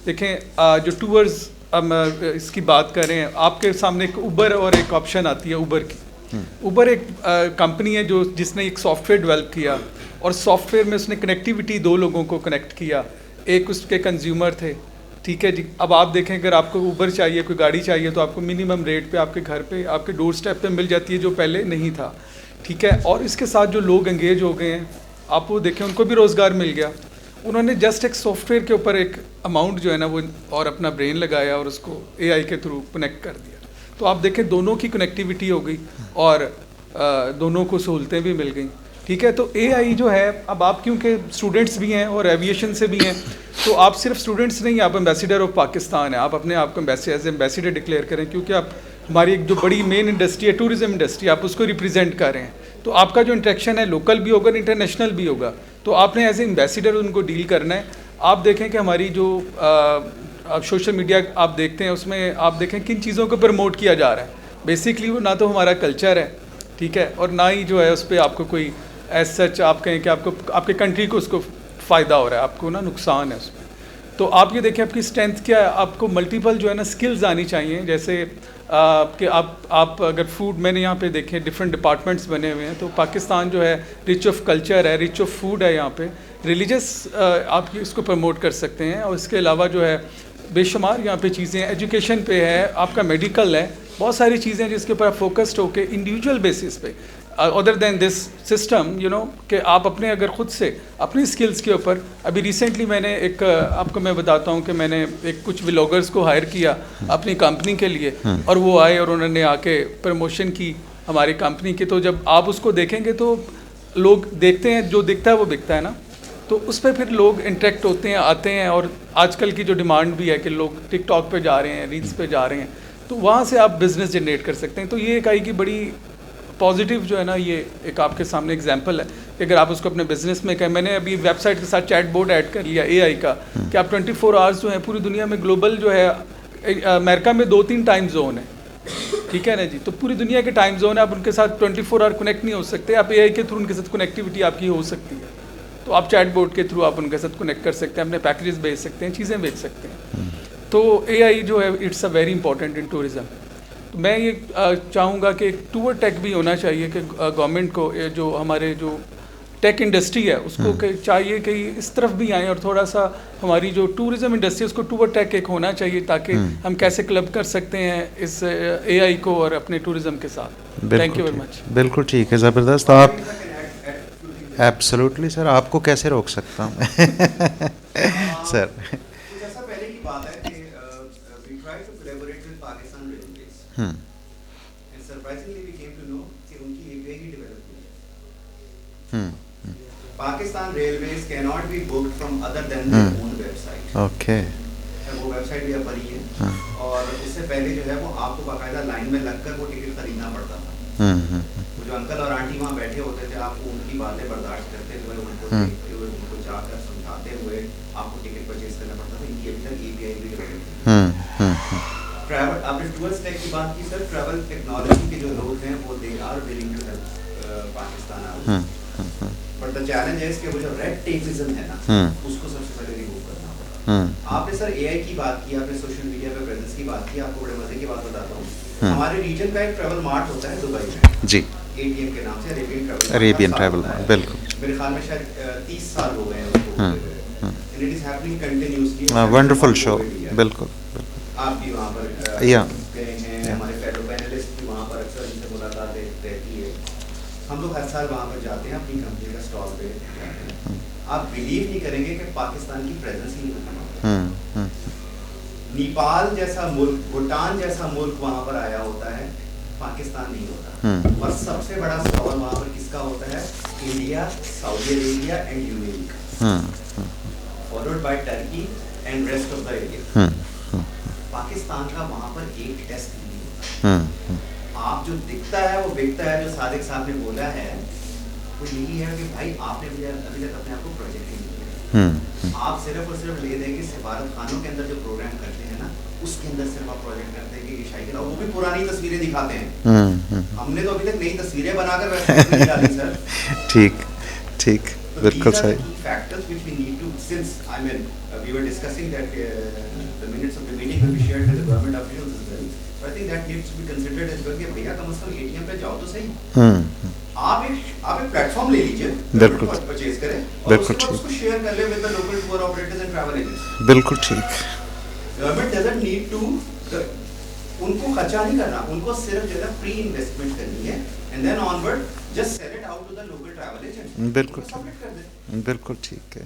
دیکھیں جو ٹورز ہم اس کی بات کریں, آپ کے سامنے ایک اوبر اور ایک آپشن آتی ہے اوبر کی. اوبر ایک کمپنی ہے جس نے ایک سافٹ ویئر ڈیولپ کیا, اور سافٹ ویئر میں اس نے کنیکٹیوٹی 2 لوگوں کو کنیکٹ کیا. ایک اس کے کنزیومر تھے, ٹھیک ہے جی. اب آپ دیکھیں اگر آپ کو اوبر چاہیے, کوئی گاڑی چاہیے, تو آپ کو منیمم ریٹ پہ آپ کے گھر پہ آپ کے ڈور اسٹیپ پہ مل جاتی ہے, جو پہلے نہیں تھا, ٹھیک ہے. اور اس کے ساتھ جو لوگ انگیج ہو گئے ہیں آپ وہ دیکھیں, ان کو بھی روزگار مل گیا. انہوں نے جسٹ ایک سافٹ ویئر کے اوپر ایک اماؤنٹ جو ہے نا وہ اور اپنا برین لگایا اور اس کو اے آئی کے تھرو کنیکٹ کر دیا. تو آپ دیکھیں دونوں کی کنیکٹیوٹی ہو گئی اور دونوں کو سہولتیں بھی مل گئیں, ٹھیک ہے. تو اے آئی جو ہے, اب آپ کیونکہ اسٹوڈنٹس بھی ہیں اور ایویشن سے بھی ہیں, تو آپ صرف اسٹوڈنٹس نہیں, آپ ایمبیسیڈر آف پاکستان ہیں. آپ اپنے آپ کو ایز ایمبیسیڈر ڈکلیئر کریں, کیونکہ آپ ہماری ایک جو بڑی مین انڈسٹری ہے ٹورزم انڈسٹری, آپ اس کو ریپرزینٹ کر رہے ہیں. تو آپ کا جو انٹریکشن ہے لوکل بھی ہوگا, انٹرنیشنل بھی ہوگا. تو آپ نے ایز اے ایمبیسیڈر ان کو ڈیل کرنا ہے. آپ دیکھیں کہ ہماری جو سوشل میڈیا آپ دیکھتے ہیں, اس میں آپ دیکھیں کن چیزوں کو پروموٹ کیا جا رہا ہے. بیسکلی وہ نہ تو ہمارا کلچر ہے, ٹھیک ہے, اور نہ ہی جو ہے اس پہ آپ کو کوئی ایز سچ آپ کہیں کہ آپ کے کنٹری کو اس کو فائدہ ہو رہا ہے, آپ کو نا نقصان ہے اس میں. تو آپ یہ دیکھیں آپ کی اسٹرینتھ کیا ہے. آپ کو ملٹیپل جو ہے نا اسکلز آنی چاہیے, جیسے کہ آپ اگر فوڈ, میں نے یہاں پہ دیکھیں ڈفرینٹ ڈپارٹمنٹس بنے ہوئے ہیں. تو پاکستان جو ہے رچ آف کلچر ہے, رچ آف فوڈ ہے. یہاں پہ ریلیجس آپ اس کو پروموٹ کر سکتے ہیں, اور اس کے علاوہ جو ہے بے شمار یہاں پہ چیزیں, ایجوکیشن پہ ہے, آپ کا میڈیکل ہے, بہت ساری چیزیں جس کے اوپر آپ فوکسڈ ہو کے انڈیویجول بیسس پہ ادر دین دس سسٹم کہ آپ اپنے اگر خود سے اپنی اسکلس کے اوپر. ابھی ریسنٹلی میں نے ایک آپ کو میں بتاتا ہوں کہ میں نے کچھ ولاگرس کو ہائر کیا اپنی کمپنی کے لیے, اور وہ آئے اور انہوں نے آ کے پروموشن کی ہماری کمپنی کی. تو جب آپ اس کو دیکھیں گے تو لوگ دیکھتے ہیں, جو دکھتا ہے وہ بکتا ہے نا. تو اس پہ پھر لوگ انٹریکٹ ہوتے ہیں, آتے ہیں, اور آج کل کی جو ڈیمانڈ بھی ہے کہ لوگ ٹک ٹاک پہ جا رہے ہیں, ریلس پہ جا رہے ہیں, تو وہاں سے آپ بزنس جنریٹ کر سکتے ہیں. تو یہ ایک آئی کی بڑی پازیٹیو جو ہے نا, یہ ایک آپ کے سامنے ایگزامپل ہے کہ اگر آپ اس کو اپنے بزنس میں کہیں. میں نے ابھی ویب سائٹ کے ساتھ چیٹ بورڈ ایڈ کر لیا اے آئی کا, کہ آپ 24 آورس جو ہیں پوری دنیا میں گلوبل جو ہے, امریکہ میں 2-3 ٹائم زون ہے, ٹھیک ہے نا جی. تو پوری دنیا کے ٹائم زون ہے, آپ ان کے ساتھ 24 آور کنیکٹ نہیں ہو سکتے. آپ اے آئی کے تھرو ان کے ساتھ کنیکٹیوٹی آپ کی ہو سکتی ہے. تو آپ چیٹ بورڈ کے تھرو آپ ان کے ساتھ کنیکٹ کر سکتے ہیں, اپنے پیکیجز بھیج سکتے ہیں, چیزیں بھیج سکتے ہیں. تو اے آئی جو ہے it's a very important in tourism. تو میں یہ چاہوں گا کہ ٹور ٹیک بھی ہونا چاہیے کہ گورنمنٹ کو جو ہمارے جو ٹیک انڈسٹری ہے اس کو چاہیے کہ اس طرف بھی آئیں اور تھوڑا سا ہماری جو ٹورزم انڈسٹری اس کو ٹور ٹیک ایک ہونا چاہیے تاکہ ہم کیسے کلب کر سکتے ہیں اس اے آئی کو اور اپنے ٹورزم کے ساتھ. تھینک یو ویری مچ. بالکل ٹھیک ہے, زبردست. آپ ایبسلیوٹلی سر, آپ کو کیسے روک سکتا ہوں سر. جیسا پہلے کی بات ہے کہ we try to collaborate with Pakistan Railways. And surprisingly we came to know کہ ان کی API ہی ڈیولپ ہوئی ہے. Pakistan Railways cannot be booked from other than their own website. Okay. وہ ویب سائٹ بھی اب بنی ہے اور اس سے پہلے جو ہے وہ آپ کو باقاعدہ لائن میں لگ کر وہ ٹکٹ خریدنا پڑتا تھا. وہ جو انکل اور آنٹی وہاں بیٹھے ہوتے تھے, آپ کو ان کی باتیں برداشت کرتے ہوئے ان کو دیکھتے ہوئے ان کو جا کر سمجھاتے ہوئے آپ کو ٹکٹ پرچیز کرنا پڑتا تھا. ان کی ابھی تک API بھی ٹریول. آپ نے ٹور ٹیک کی بات کی سر, ٹریول ٹیکنالوجی کے جو لوگ ہیں وہ they are willing to help Pakistan out. But the challenge ہے کہ وہ جو ریڈ ٹیپزم ہے نا اس کو سب سے پہلے ریموو کرنا ہوگا. آپ نے سر AI کی بات کی, آپ نے سوشل میڈیا پہ پریزنس کی بات کی. آپ کو بڑے مزے کی بات بتاتا ہوں. ہمارے ریجن کا ایک ٹریول مارٹ ہوتا ہے دبئی میں جی, ATM کے نام سے, عربین ٹریول مارٹ. بالکل, میرے خیال میں شاید 30 سال ہو گئے ہیں اس کو. And it is happening continuously. Wonderful show. بالکل. آپ بھی وہاں پر گئے ہیں, ہمارے فیلو پینلسٹ بھی وہاں پر اکثر ان سے ملاقات رہتی ہے. ہم لوگ ہر سال وہاں پر جاتے ہیں, اپنی کمپنی کا اسٹال پہ جاتے ہیں. آپ بلیو نہیں کریں گے کہ پاکستان کی پریزنس ہی نہیں ہوتی. نیپال جیسا ملک, بھوٹان جیسا ملک وہاں پر آیا ہوتا ہے, پاکستان نہیں ہوتا. اور سب سے بڑا اسٹال وہاں پر کس کا ہوتا ہے؟ India, Saudi Arabia and UAE کا, followed by Turkey and rest of the area. Pakistan کا وہاں پر ایک ٹیسٹ نہیں ہوتا. آپ جو دکھتا ہے وہ بکتا ہے. جو صادق صاحب نے بولا ہے وہ یہی ہے کہ بھائی آپ نے ابھی تک اپنے آپ کو پروجیکٹ نہیں کیا. آپ صرف اور صرف لے دیں کہ سفارت خانوں کے اندر جو پروگرام کرتے ہیں نا اس کے اندر صرف آپ پروجیکٹ کرتے ہیں کہ یہ شاہی وہ بھی پرانی تصویریں دکھاتے ہیں. ہم نے تو ابھی تک نئی تصویریں بنا کر ویسے نہیں ڈالی سر. ٹھیک ٹھیک, بالکل صحیح. Factors which we need to, since I mean we were discussing that the minutes of the meeting will be shared with the government officials as well. So I think that needs to be considered as well کہ بھیا کم از کم ATM پہ جاؤ تو صحیح. آپ ایک plate form لے لیجیے, بالکل پرچیز کریں اور اس کو شیئر کر لیں with the local tour operators and travel agents. بالکل ٹھیک. Government doesn't need to, ان کو خرچہ نہیں کرنا, ان کو صرف جو ہے پری انویسٹمنٹ کرنی ہے and then onward just sell it out to the local travel agent. بالکل بالکل ٹھیک ہے.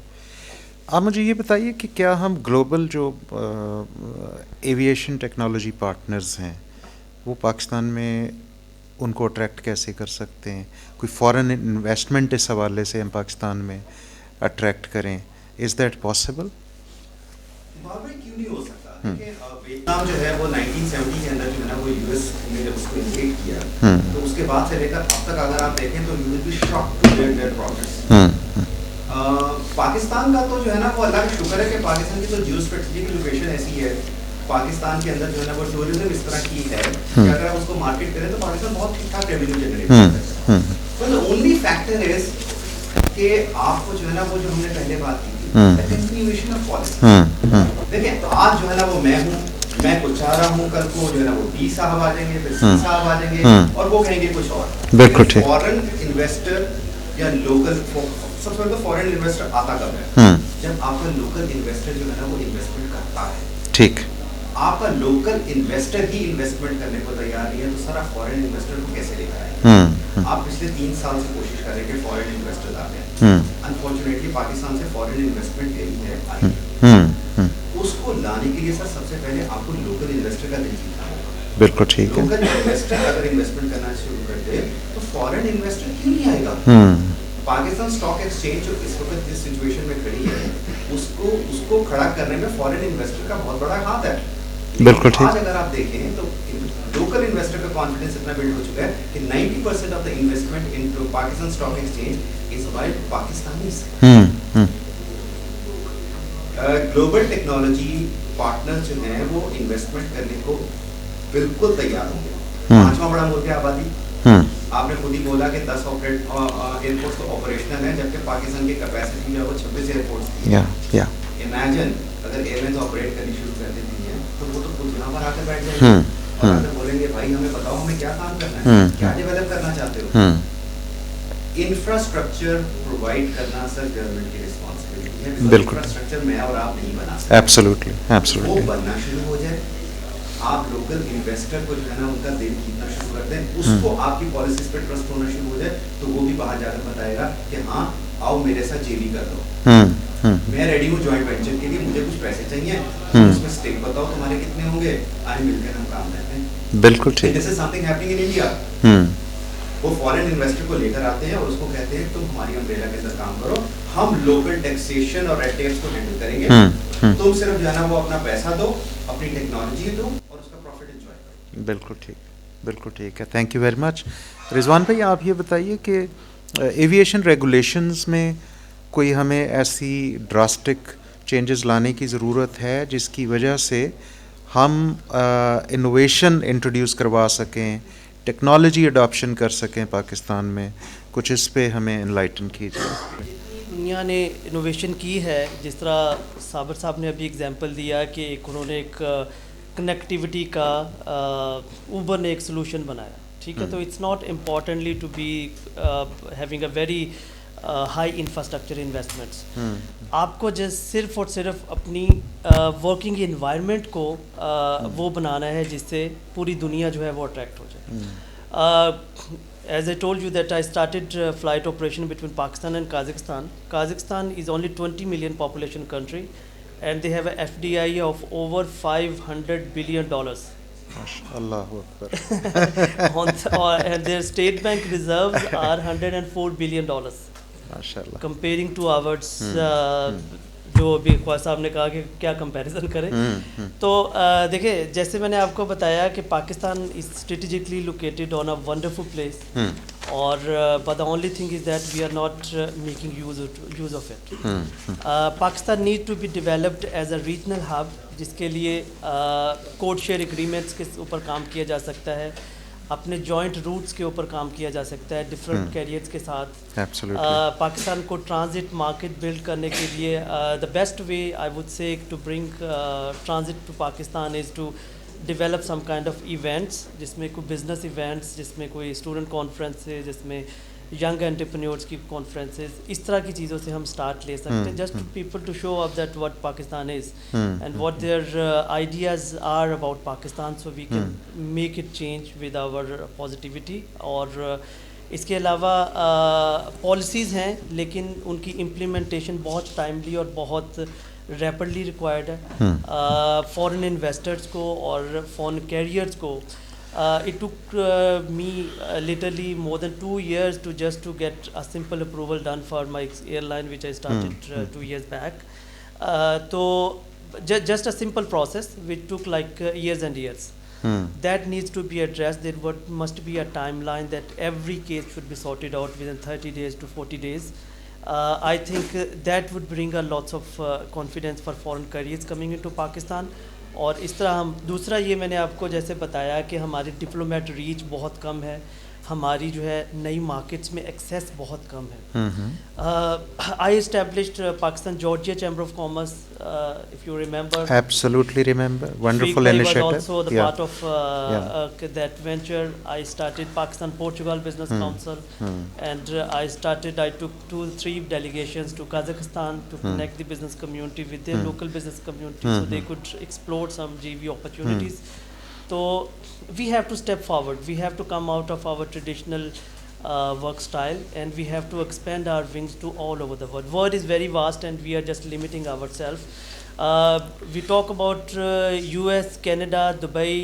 آپ مجھے یہ بتائیے کہ کیا ہم گلوبل جو ایویشن ٹیکنالوجی پارٹنرز ہیں وہ پاکستان میں ان کو اٹریکٹ کیسے کر سکتے ہیں؟ کوئی فارن انویسٹمنٹ اس حوالے سے ہم پاکستان میں اٹریکٹ کریں, از دیٹ پاسبل؟ کیوں نہیں ہو سکتا. ویتنام جو ہے وہ 1970 کے اندر جو ہے نا وہ US نے جب اس کو انویٹ کیا تو اس کے بعد سے لے کر اب تک اگر آپ دیکھیں تو you will be shocked to their progress. Pakistan کا تو جو ہے نا وہ اللہ کا شکر ہے کہ پاکستان کی تو جیو اسٹریٹجک لوکیشن ایسی ہے, پاکستان کے اندر جو ہے نا وہ ٹورزم اس طرح کی ہے کہ اگر آپ اس کو مارکیٹ کریں تو پاکستان بہت ٹھیک ٹھاک ریونیو جنریٹ کرتا ہے. تو the only factor is کہ آپ کو جو ہے نا وہ جو ہم نے پہلے بات کی تھی کنٹینیویشن آف پالیسی. دیکھیں تو آج جو ہے نا وہ میں ہوں, میں کچھ چاہ رہا ہوں, کل کو جو ہے نا وہ B صاحب آ جائیں گے, پھر C صاحب آ جائیں گے اور وہ کہیں گے کچھ اور. بالکل ٹھیک. فورن انویسٹر یا لوکل, سب سے پہلے تو فورن انویسٹر آتا کب ہے؟ جب آپ کا لوکل انویسٹر جو ہے نا وہ انویسٹمنٹ کرتا ہے. ٹھیک. آپ کا لوکل انویسٹر ہی انویسٹمنٹ کرنے کو تیار نہیں ہے تو سر آپ فورن انویسٹر کو کیسے لے کر آئیں؟ آپ پچھلے 3 سال سے کوشش کر رہے ہیں کہ فورن انویسٹر آ جائیں. انفارچونیٹلی پاکستان سے فورن انویسٹمنٹ گئی ہے, آئی. اس کو لانے کے لیے سر سب سے پہلے آپ کو لوکل انویسٹر کا دل جیتنا ہوگا. بالکل ٹھیک ہے. لوکل انویسٹر اگر انویسٹمنٹ کرنا شروع کر دے تو فورن انویسٹر کیوں نہیں آئے گا؟ پاکستان اسٹاک ایکسچینج جو اس وقت جس سچویشن میں کھڑی ہے اس کو کھڑا کرنے میں فورن انویسٹر کا بہت بڑا ہاتھ ہے. بالکل ٹھیک. آج اگر آپ دیکھیں تو لوکل انویسٹر کا کانفیڈنس اتنا بلڈ ہو چکا ہے کہ 90% of the investment in Pakistan stock exchange is by Pakistanis. Global technology partner جو ہیں وہ انویسٹمنٹ کرنے کو بالکل تیار ہوں گے. 5واں بڑا ملک ہے آبادی. آپ نے خود ہی بولا کہ 10 ایئرپورٹس تو آپریشنل ہیں جبکہ پاکستان کی کیپیسٹی جو ہے وہ 26 ایئرپورٹس کی ہے. امیجن اگر ایئر لائنز آپریٹ کرنی شروع کر دیتی ہیں تو وہ تو خود یہاں پر آ کر بیٹھ جائیں گے اور اگر بولیں گے بھائی ہمیں بتاؤ ہمیں کیا کام کرنا ہے, کیا ڈیولپ کرنا چاہتے ہو. انفراسٹرکچر پرووائڈ کرنا سر گورنمنٹ کی رسپانسبلٹی ہے. بالکل. انفراسٹرکچر میں اور آپ نہیں بنا سکتے. ایبسلیوٹلی وہ ایبسلیوٹلی. بننا شروع ہو جائے, آپ لوکل انویسٹر کو جو ہے نا ان کا دل جیتنا شروع کر دیں, اس کو آپ کی پالیسیز پہ ٹرسٹ ہونا شروع ہو جائے, تو وہ بھی باہر جا کر بتائے گا کہ ہاں آؤ میرے ساتھ جے بی کر دو, میں ریڈی ہوں جوائنٹ وینچر کے لیے, مجھے کچھ پیسے چاہیے, اس میں اسٹیک بتاؤ تمہارے کتنے ہوں گے, آئے مل کر ہم کام کرتے ہیں. بالکل ٹھیک. This is something happening in India. وہ فارن انویسٹر کو لے کر آتے ہیں اور اس کو کہتے ہیں تم ہماری امبریلا کے اندر کام کرو, ہم لوکل ٹیکسیشن اور ریڈ ٹیپس کو ہینڈل کریں گے, تم صرف جو ہے نا وہ اپنا پیسہ دو, اپنی ٹیکنالوجی دو اور اس کا پروفٹ انجوائے کرو. بالکل ٹھیک, بالکل ٹھیک ہے. Thank you very much. Rizwan بھائی آپ یہ بتائیے کہ ایویشن ریگولیشنز میں کوئی ہمیں ایسی ڈراسٹک چینجز لانے کی ضرورت ہے جس کی وجہ سے ہم انوویشن انٹروڈیوس کروا سکیں, ٹیکنالوجی اڈاپشن کر سکیں پاکستان میں؟ کچھ اس پہ ہمیں انلائٹن کیجیے. دنیا نے انوویشن کی ہے, جس طرح صابر صاحب نے ابھی اگزامپل دیا کہ ایک انہوں نے ایک کنیکٹیوٹی کا اوبر نے ایک سلوشن بنایا, ٹھیک ہے. تو it's not importantly to be having a very high infrastructure investments. آپ کو صرف اور صرف اپنی ورکنگ انوائرمنٹ کو وہ بنانا ہے جس سے پوری دنیا جو ہے وہ اٹریکٹ ہو جائے. As I told you that I started flight operation between Pakistan and Kazakhstan. Kazakhstan is only 20 million population country and they have a FDI of over $500 billion. Allahu Akbar. And their state bank reserves are $104 billion. MashaAllah. Comparing to ours, جو ابھی خواہ صاحب نے کہا کہ کیا comparison کریں, تو دیکھیں جیسے میں نے آپ کو بتایا کہ Pakistan is strategically located on a wonderful place, اور but the only thing is that we are not making use of it. Pakistan need to be developed as a regional hub, جس کے لیے کوڈ شیئر ایگریمنٹس کے اوپر کام کیا جا سکتا ہے, اپنے جوائنٹ روٹس کے اوپر کام کیا جا سکتا ہے ڈفرینٹ کیریئرس کے ساتھ. پاکستان کو ٹرانزٹ مارکیٹ بلڈ کرنے کے لیے the best way I would say to bring transit to Pakistan is to develop some kind of events, جس میں کوئی بزنس ایونٹس, جس میں کوئی اسٹوڈنٹ کانفرنس ہے, جس میں ینگ انٹرپرینیورس کی کانفرنسز, اس طرح کی چیزوں سے ہم اسٹارٹ لے سکتے ہیں, just people to show up that what Pakistan is and what their ideas are about Pakistan, so we can make it change with our positivity. اور اس کے علاوہ پالیسیز ہیں لیکن ان کی امپلیمنٹیشن بہت ٹائملی اور بہت ریپڈلی ریکوائرڈ ہے. فورن انویسٹرس کو اور فورن کیریئرس کو it took me literally more than 2 years to get a simple approval done for my airline which I started 2 years back. So just a simple process which took like years and years. That needs to be addressed. There must be a timeline that every case should be sorted out within 30 days to 40 days. I think that would bring a lots of confidence for foreign careers coming into Pakistan. اور اس طرح ہم دوسرا یہ میں نے آپ کو جیسے بتایا کہ ہماری ڈپلومیٹ ریچ بہت کم ہے, ہماری جو ہے نئی مارکیٹس میں ایکسیس بہت کم ہے. I established Pakistan Georgia chamber of commerce, if you remember. Absolutely remember. Wonderful initiative. Was also the part of that venture. I started Pakistan Portugal Business Council, and I took 2-3 delegations to Kazakhstan to connect the business community with their local business community, so they could explore some GV opportunities. So we have to step forward. We have to come out of our traditional work style, and we have to expand our wings to all over the world. World is very vast and we are just limiting ourselves. We talk about US, Canada, Dubai,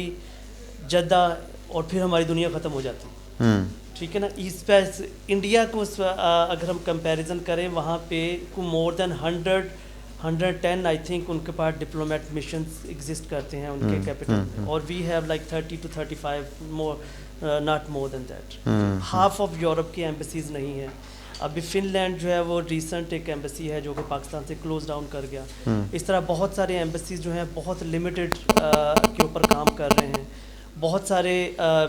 Jeddah, اور پھر ہماری دنیا ختم ہو جاتی ہے, ٹھیک ہے نا. اس پہ انڈیا کو اگر ہم کمپیریزن کریں, وہاں پہ کو مور دین 110 آئی تھنک ان کے پاس ڈپلومیٹ مشنز ایگزسٹ کرتے ہیں ان کے کیپٹل میں, اور we have like 30 to 35 more, not more than that. Half of Europe کی ایمبیسیز نہیں ہیں. ابھی فن لینڈ جو ہے وہ ریسنٹ ایک ایمبیسی ہے جو کہ پاکستان سے کلوز ڈاؤن کر گیا. اس طرح بہت سارے ایمبیسیز جو ہیں بہت لمیٹڈ کے اوپر کام کر رہے ہیں. بہت سارے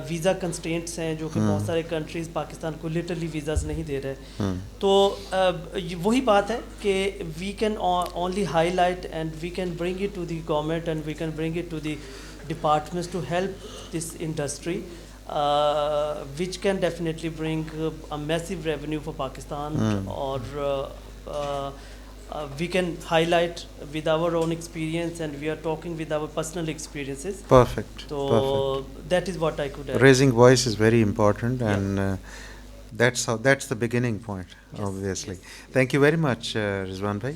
ویزا کنسٹرینٹس ہیں جو کہ بہت سارے کنٹریز پاکستان کو لٹرلی ویزاز نہیں دے رہے. تو وہی بات ہے کہ we can only highlight and we can bring it to the government and we can bring it to the departments to help this industry. which can definitely bring a massive revenue for Pakistan, or we can highlight with our own experience, and we are talking with our personal experiences. Perfect. So that is what I could add. Raising voice is very important, Yeah. and that's the beginning point, Yes, obviously. yes. Thank you very much, Rizwan bhai.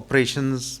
operations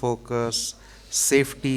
focus, safety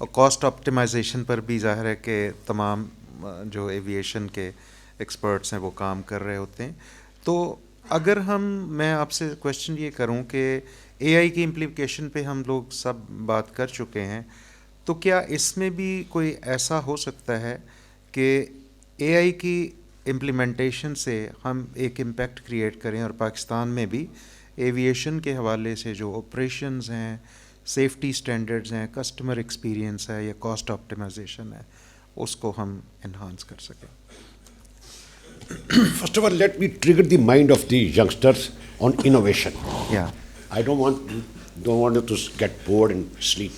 اور cost optimization پر بھی ظاہر ہے کہ تمام جو aviation کے experts ہیں وہ کام کر رہے ہوتے ہیں. تو اگر میں آپ سے کویشچن یہ کروں کہ اے آئی کی امپلیکیشن پہ ہم لوگ سب بات کر چکے ہیں, تو کیا اس میں بھی کوئی ایسا ہو سکتا ہے کہ اے آئی کی امپلیمنٹیشن سے ہم ایک امپیکٹ کریٹ کریں اور پاکستان میں بھی ایویشن کے حوالے سے جو آپریشنز ہیں, سیفٹی سٹینڈرڈز ہیں, کسٹمر ایکسپیرینس ہے یا کاسٹ آپٹیمائزیشن ہے, اس کو ہم انہانس کر سکیں؟ First of all, let me trigger the mind of the youngsters on innovation. Yeah. I don't want you to get bored and sleep.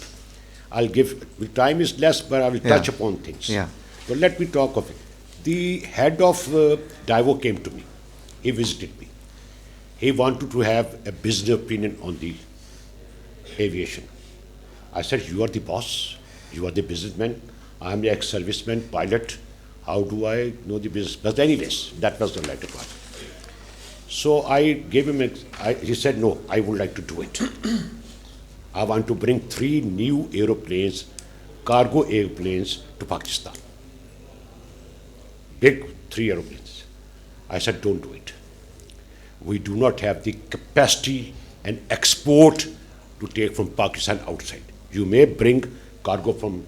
The time is less, but I will touch upon things. Yeah. But let me talk of it. The head of Daiwo came to me. He visited me. He wanted to have a business opinion on the aviation. I said, you are the boss. You are the businessman. I am the ex-serviceman, pilot. How do I know the business? But anyways, that was the latter part. So I gave him, he said, no, I would like to do it. I want to bring 3 new aeroplanes, cargo airplanes to Pakistan. Big 3 aeroplanes. I said, don't do it. We do not have the capacity and export to take from Pakistan outside. You may bring cargo from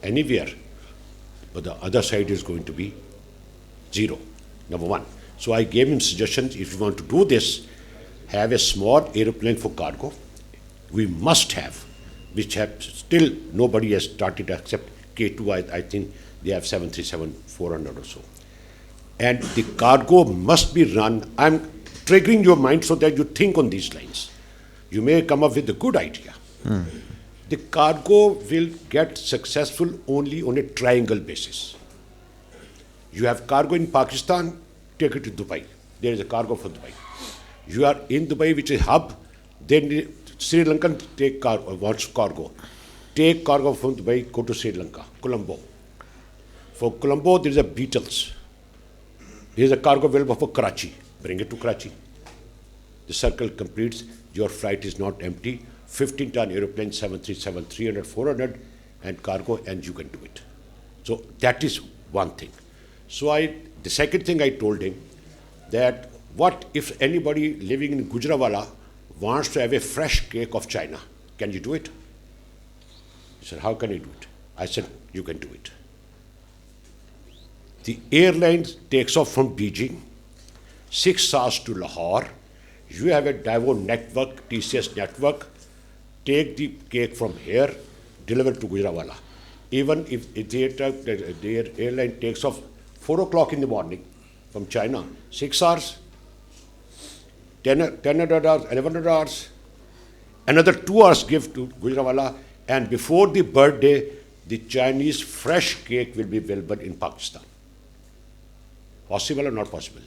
anywhere, but the other side is going to be zero, number one. So I gave him suggestions, if you want to do this, have a small aeroplane for cargo. We must have, which have still nobody has started except K2, I think they have 737-400 or so. And the cargo must be run, I'm triggering your mind so that you think on these lines. You may come up with a good idea. The cargo will get successful only on a triangle basis. You have cargo in Pakistan, take it to Dubai. There is a cargo for Dubai. You are in Dubai, which is hub, then Sri Lankan wants cargo. Take cargo from Dubai, go to Sri Lanka, Colombo. For Colombo, there is a Beatles. There is a cargo available for Karachi. Bring it to Karachi. The circle completes. Your flight is not empty. 15-ton aeroplane, 737, 300, 400, and cargo, and you can do it. So that is one thing. So the second thing I told him, that what if anybody living in Gujranwala wants to have a fresh cake of China? Can you do it? He said, how can you do it? I said, you can do it. The airline takes off from Beijing, 6 hours to Lahore. You have a Daiwo network, TCS network. Take the cake from here, deliver to Gujranwala. Even if the airline takes off 4 o'clock in the morning from China, 6 hours, 1000 hours, 1100 hours, another 2 hours give to Gujranwala, and before the birthday, the Chinese fresh cake will be available in Pakistan. Possible or not possible?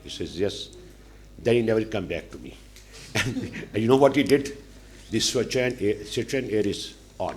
He says, yes. Then he never come back to me. And you know what he did? The Sichuan Air is on.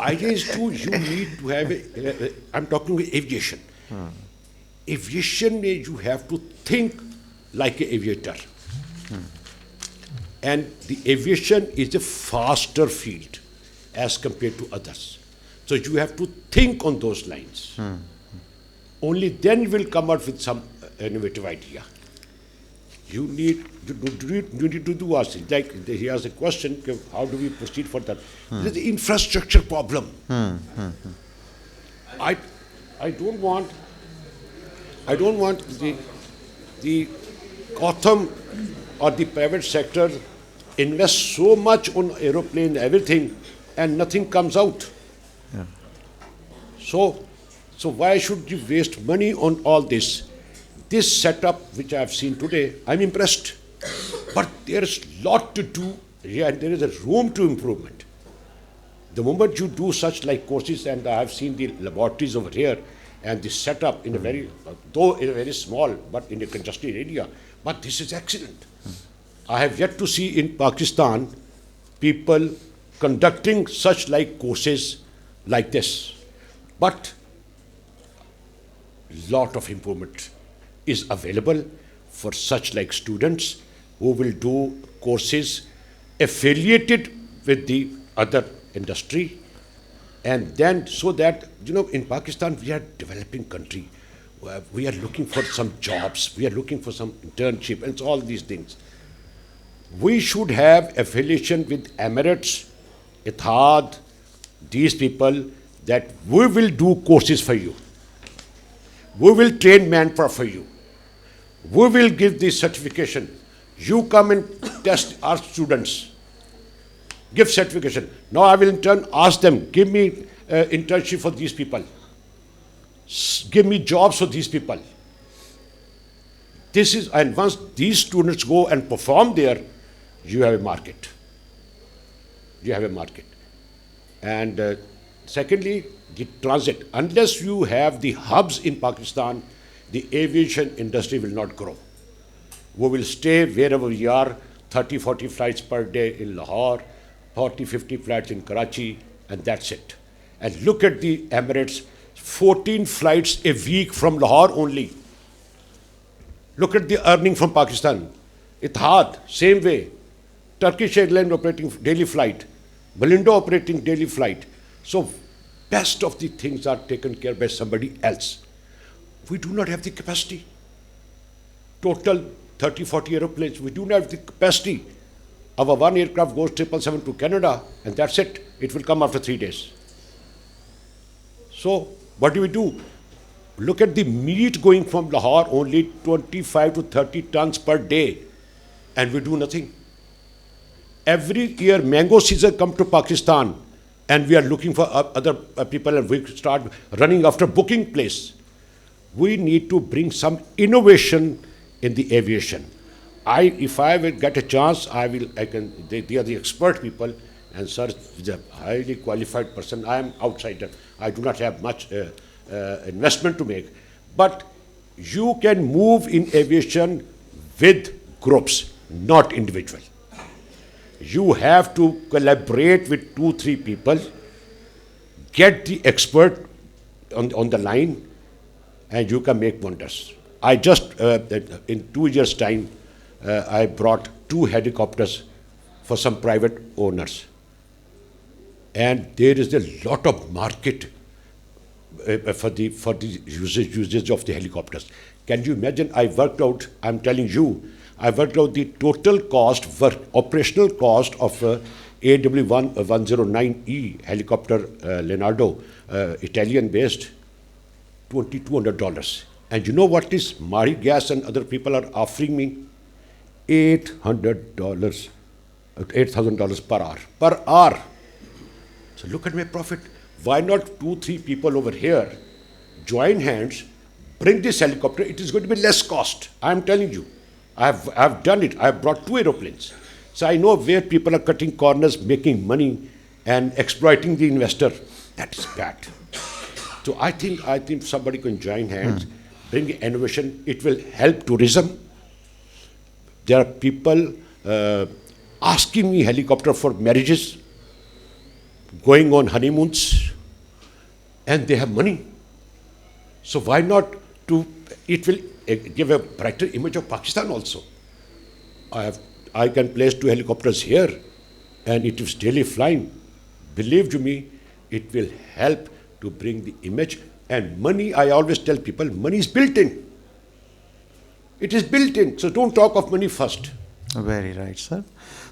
Idea is you need to have I'm talking about aviation. Aviation, you have to think like an aviator. And the aviation is a faster field as compared to others. So you have to think on those lines. Only then you will come out with some innovative idea. You need to do us. Like he has a question, how do we proceed for that? There's the infrastructure problem. I don't want the Gotham or the private sector invest so much on aeroplane, everything, and nothing comes out. Yeah. So So why should you waste money on all this? This setup which I have seen today, I'm impressed. But there is a lot to do here and there is a room to improvement. The moment you do such like courses, and I have seen the laboratories over here and the setup in a very, though in a very small, but in a congested area, but this is excellent. I have yet to see in Pakistan people conducting such like courses like this. But lot of improvement is available for such like students who will do courses affiliated with the other industry, and then so that, you know, in Pakistan we are developing country. We are looking for some jobs, we are looking for some internship and all these things. We should have affiliation with Emirates, Etihad, these people, that we will do courses for you. We will train manpower for you. We will give this certification. You come and test our students. Give certification. Now I will in turn ask them, give me internship for these people. Give me jobs for these people. This is, and once these students go and perform there, you have a market. You have a market. And secondly, the transit. Unless you have the hubs in Pakistan, the aviation industry will not grow. We will stay wherever we are, 30, 40 flights per day in Lahore, 40, 50 flights in Karachi, and that's it. And look at the Emirates, 14 flights a week from Lahore only. Look at the earning from Pakistan. Etihad, same way. Turkish Airlines operating daily flight. Balindo operating daily flight. So best of the things are taken care by somebody else. We do not have the capacity. Total 30, 40 aeroplanes, we do not have the capacity. Our one aircraft goes 777 to Canada, and that's it. It will come after 3 days. So what do? Look at the meat going from Lahore, only 25 to 30 tons per day, and we do nothing. Every year mango season come to Pakistan, and we are looking for other people, and we start running after booking place. We need to bring some innovation in the aviation. If I will get a chance, they are the expert people, and sir is a highly qualified person. I am outsider. I do not have much investment to make. But you can move in aviation with groups, not individual. You have to collaborate with 2-3 people, get the expert on the line, and you can make wonders. I just, in 2 years' time, I brought 2 helicopters for some private owners. And there is a lot of market for the usage of the helicopters. Can you imagine? I worked out, I'm telling you, I worked out the total cost, operational cost of AW109E helicopter, Leonardo, Italian-based, $2,200. And you know what is Mahi Gas and other people are offering me? $800, $8,000 per hour. So look at my profit. Why not 2-3 people over here join hands, bring this helicopter? It is going to be less cost. I am telling you. I have done it. I have brought 2 aeroplanes. So I know where people are cutting corners, making money, and exploiting the investor. That is bad. So I think somebody can join hands, bring innovation. It will help tourism. There are people asking me helicopter for marriages, going on honeymoons, and they have money. So why not it will give a brighter image of Pakistan also. I can place 2 helicopters here, and it is daily flying. Believe you me, it will help to bring the image. And money, I always tell people, money is built in. It is built in, so don't talk of money first. Very right, sir.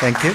Thank you.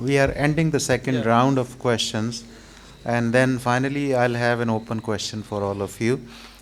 we are ending the second round of questions, and then finally I'll have an open question for all of you.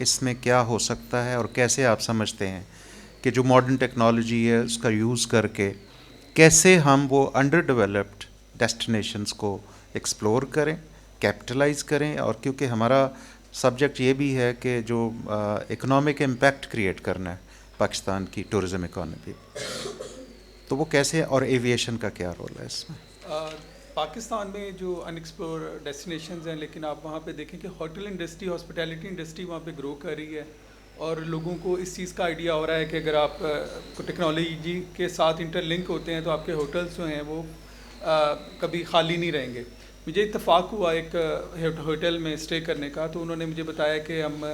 اس میں کیا ہو سکتا ہے اور کیسے آپ سمجھتے ہیں کہ جو ماڈرن ٹیکنالوجی ہے اس کا یوز کر کے کیسے ہم وہ انڈر ڈیولپڈ ڈیسٹینیشنس کو ایکسپلور کریں, کیپٹلائز کریں, اور کیونکہ ہمارا سبجیکٹ یہ بھی ہے کہ جو اکنامک امپیکٹ کریٹ کرنا ہے پاکستان کی ٹورزم اکانومی, تو وہ کیسے, اور ایویشن کا کیا رول ہے اس میں؟ پاکستان میں جو ان ایکسپلور ڈیسٹینیشنز ہیں, لیکن آپ وہاں پہ دیکھیں کہ ہوٹل انڈسٹری, ہاسپٹیلٹی انڈسٹری وہاں پہ گرو کر رہی ہے, اور لوگوں کو اس چیز کا آئیڈیا ہو رہا ہے کہ اگر آپ ٹیکنالوجی کے ساتھ انٹر لنک ہوتے ہیں تو آپ کے ہوٹلس جو ہیں وہ کبھی خالی نہیں رہیں گے. مجھے اتفاق ہوا ایک ہوٹل میں اسٹے کرنے کا, تو انہوں نے مجھے بتایا کہ ہم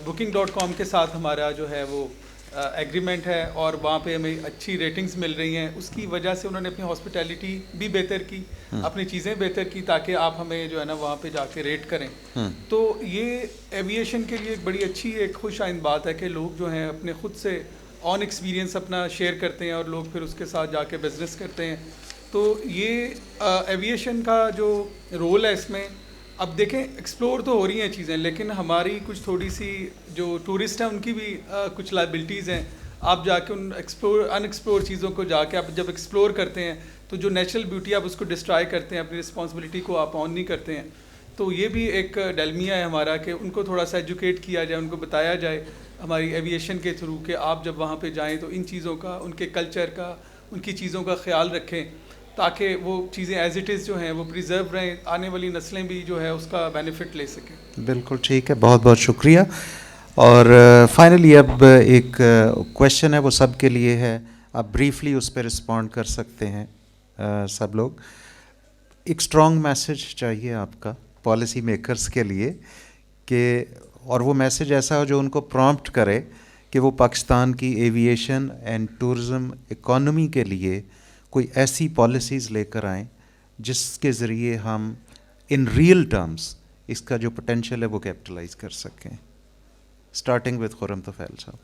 booking.com کے ساتھ ہمارا جو ہے وہ ایگریمنٹ ہے, اور وہاں پہ ہمیں اچھی ریٹنگز مل رہی ہیں. اس کی وجہ سے انہوں نے اپنی ہاسپٹیلٹی بھی بہتر کی, اپنی چیزیں بہتر کی, تاکہ آپ ہمیں جو ہے نا وہاں پہ جا کے ریٹ کریں. تو یہ ایویشن کے لیے ایک بڑی اچھی ایک خوش آئند بات ہے کہ لوگ جو ہیں اپنے خود سے آن ایکسپیرینس اپنا شیئر کرتے ہیں, اور لوگ پھر اس کے ساتھ جا کے بزنس کرتے ہیں. تو یہ ایویشن کا جو رول ہے اس میں, اب دیکھیں ایکسپلور تو ہو رہی ہیں چیزیں, لیکن ہماری کچھ تھوڑی سی جو ٹورسٹ ہیں ان کی بھی کچھ لائبلٹیز ہیں. آپ جا کے ان ان ایکسپلور چیزوں کو جا کے آپ جب ایکسپلور کرتے ہیں تو جو نیچرل بیوٹی آپ اس کو ڈسٹرائے کرتے ہیں, اپنی رسپانسبلٹی کو آپ آن نہیں کرتے ہیں. تو یہ بھی ایک ڈیلمیا ہے ہمارا کہ ان کو تھوڑا سا ایجوکیٹ کیا جائے, ان کو بتایا جائے ہماری ایویشن کے تھرو کہ آپ جب وہاں پہ جائیں تو ان چیزوں کا, ان کے کلچر کا, ان کی چیزوں کا خیال رکھیں, تاکہ وہ چیزیں ایز اٹ از جو ہیں وہ پریزرو رہیں, آنے والی نسلیں بھی جو ہے اس کا بینیفٹ لے سکیں. بالکل ٹھیک ہے, بہت بہت شکریہ. اور فائنلی اب ایک کویشچن ہے, وہ سب کے لیے ہے, آپ بریفلی اس پہ رسپونڈ کر سکتے ہیں سب لوگ. ایک اسٹرانگ میسج چاہیے آپ کا پالیسی میکرز کے لیے, کہ اور وہ میسج ایسا ہو جو ان کو پرومپٹ کرے کہ وہ پاکستان کی ایویشن اینڈ ٹورزم اکانومی کے لیے کوئی ایسی پالیسیز لے کر آئیں جس کے ذریعے ہم ان ریئل ٹرمز اس کا جو پوٹینشیل ہے وہ کیپٹلائز کر سکیں. اسٹارٹنگ وتھ خرم طفیل صاحب.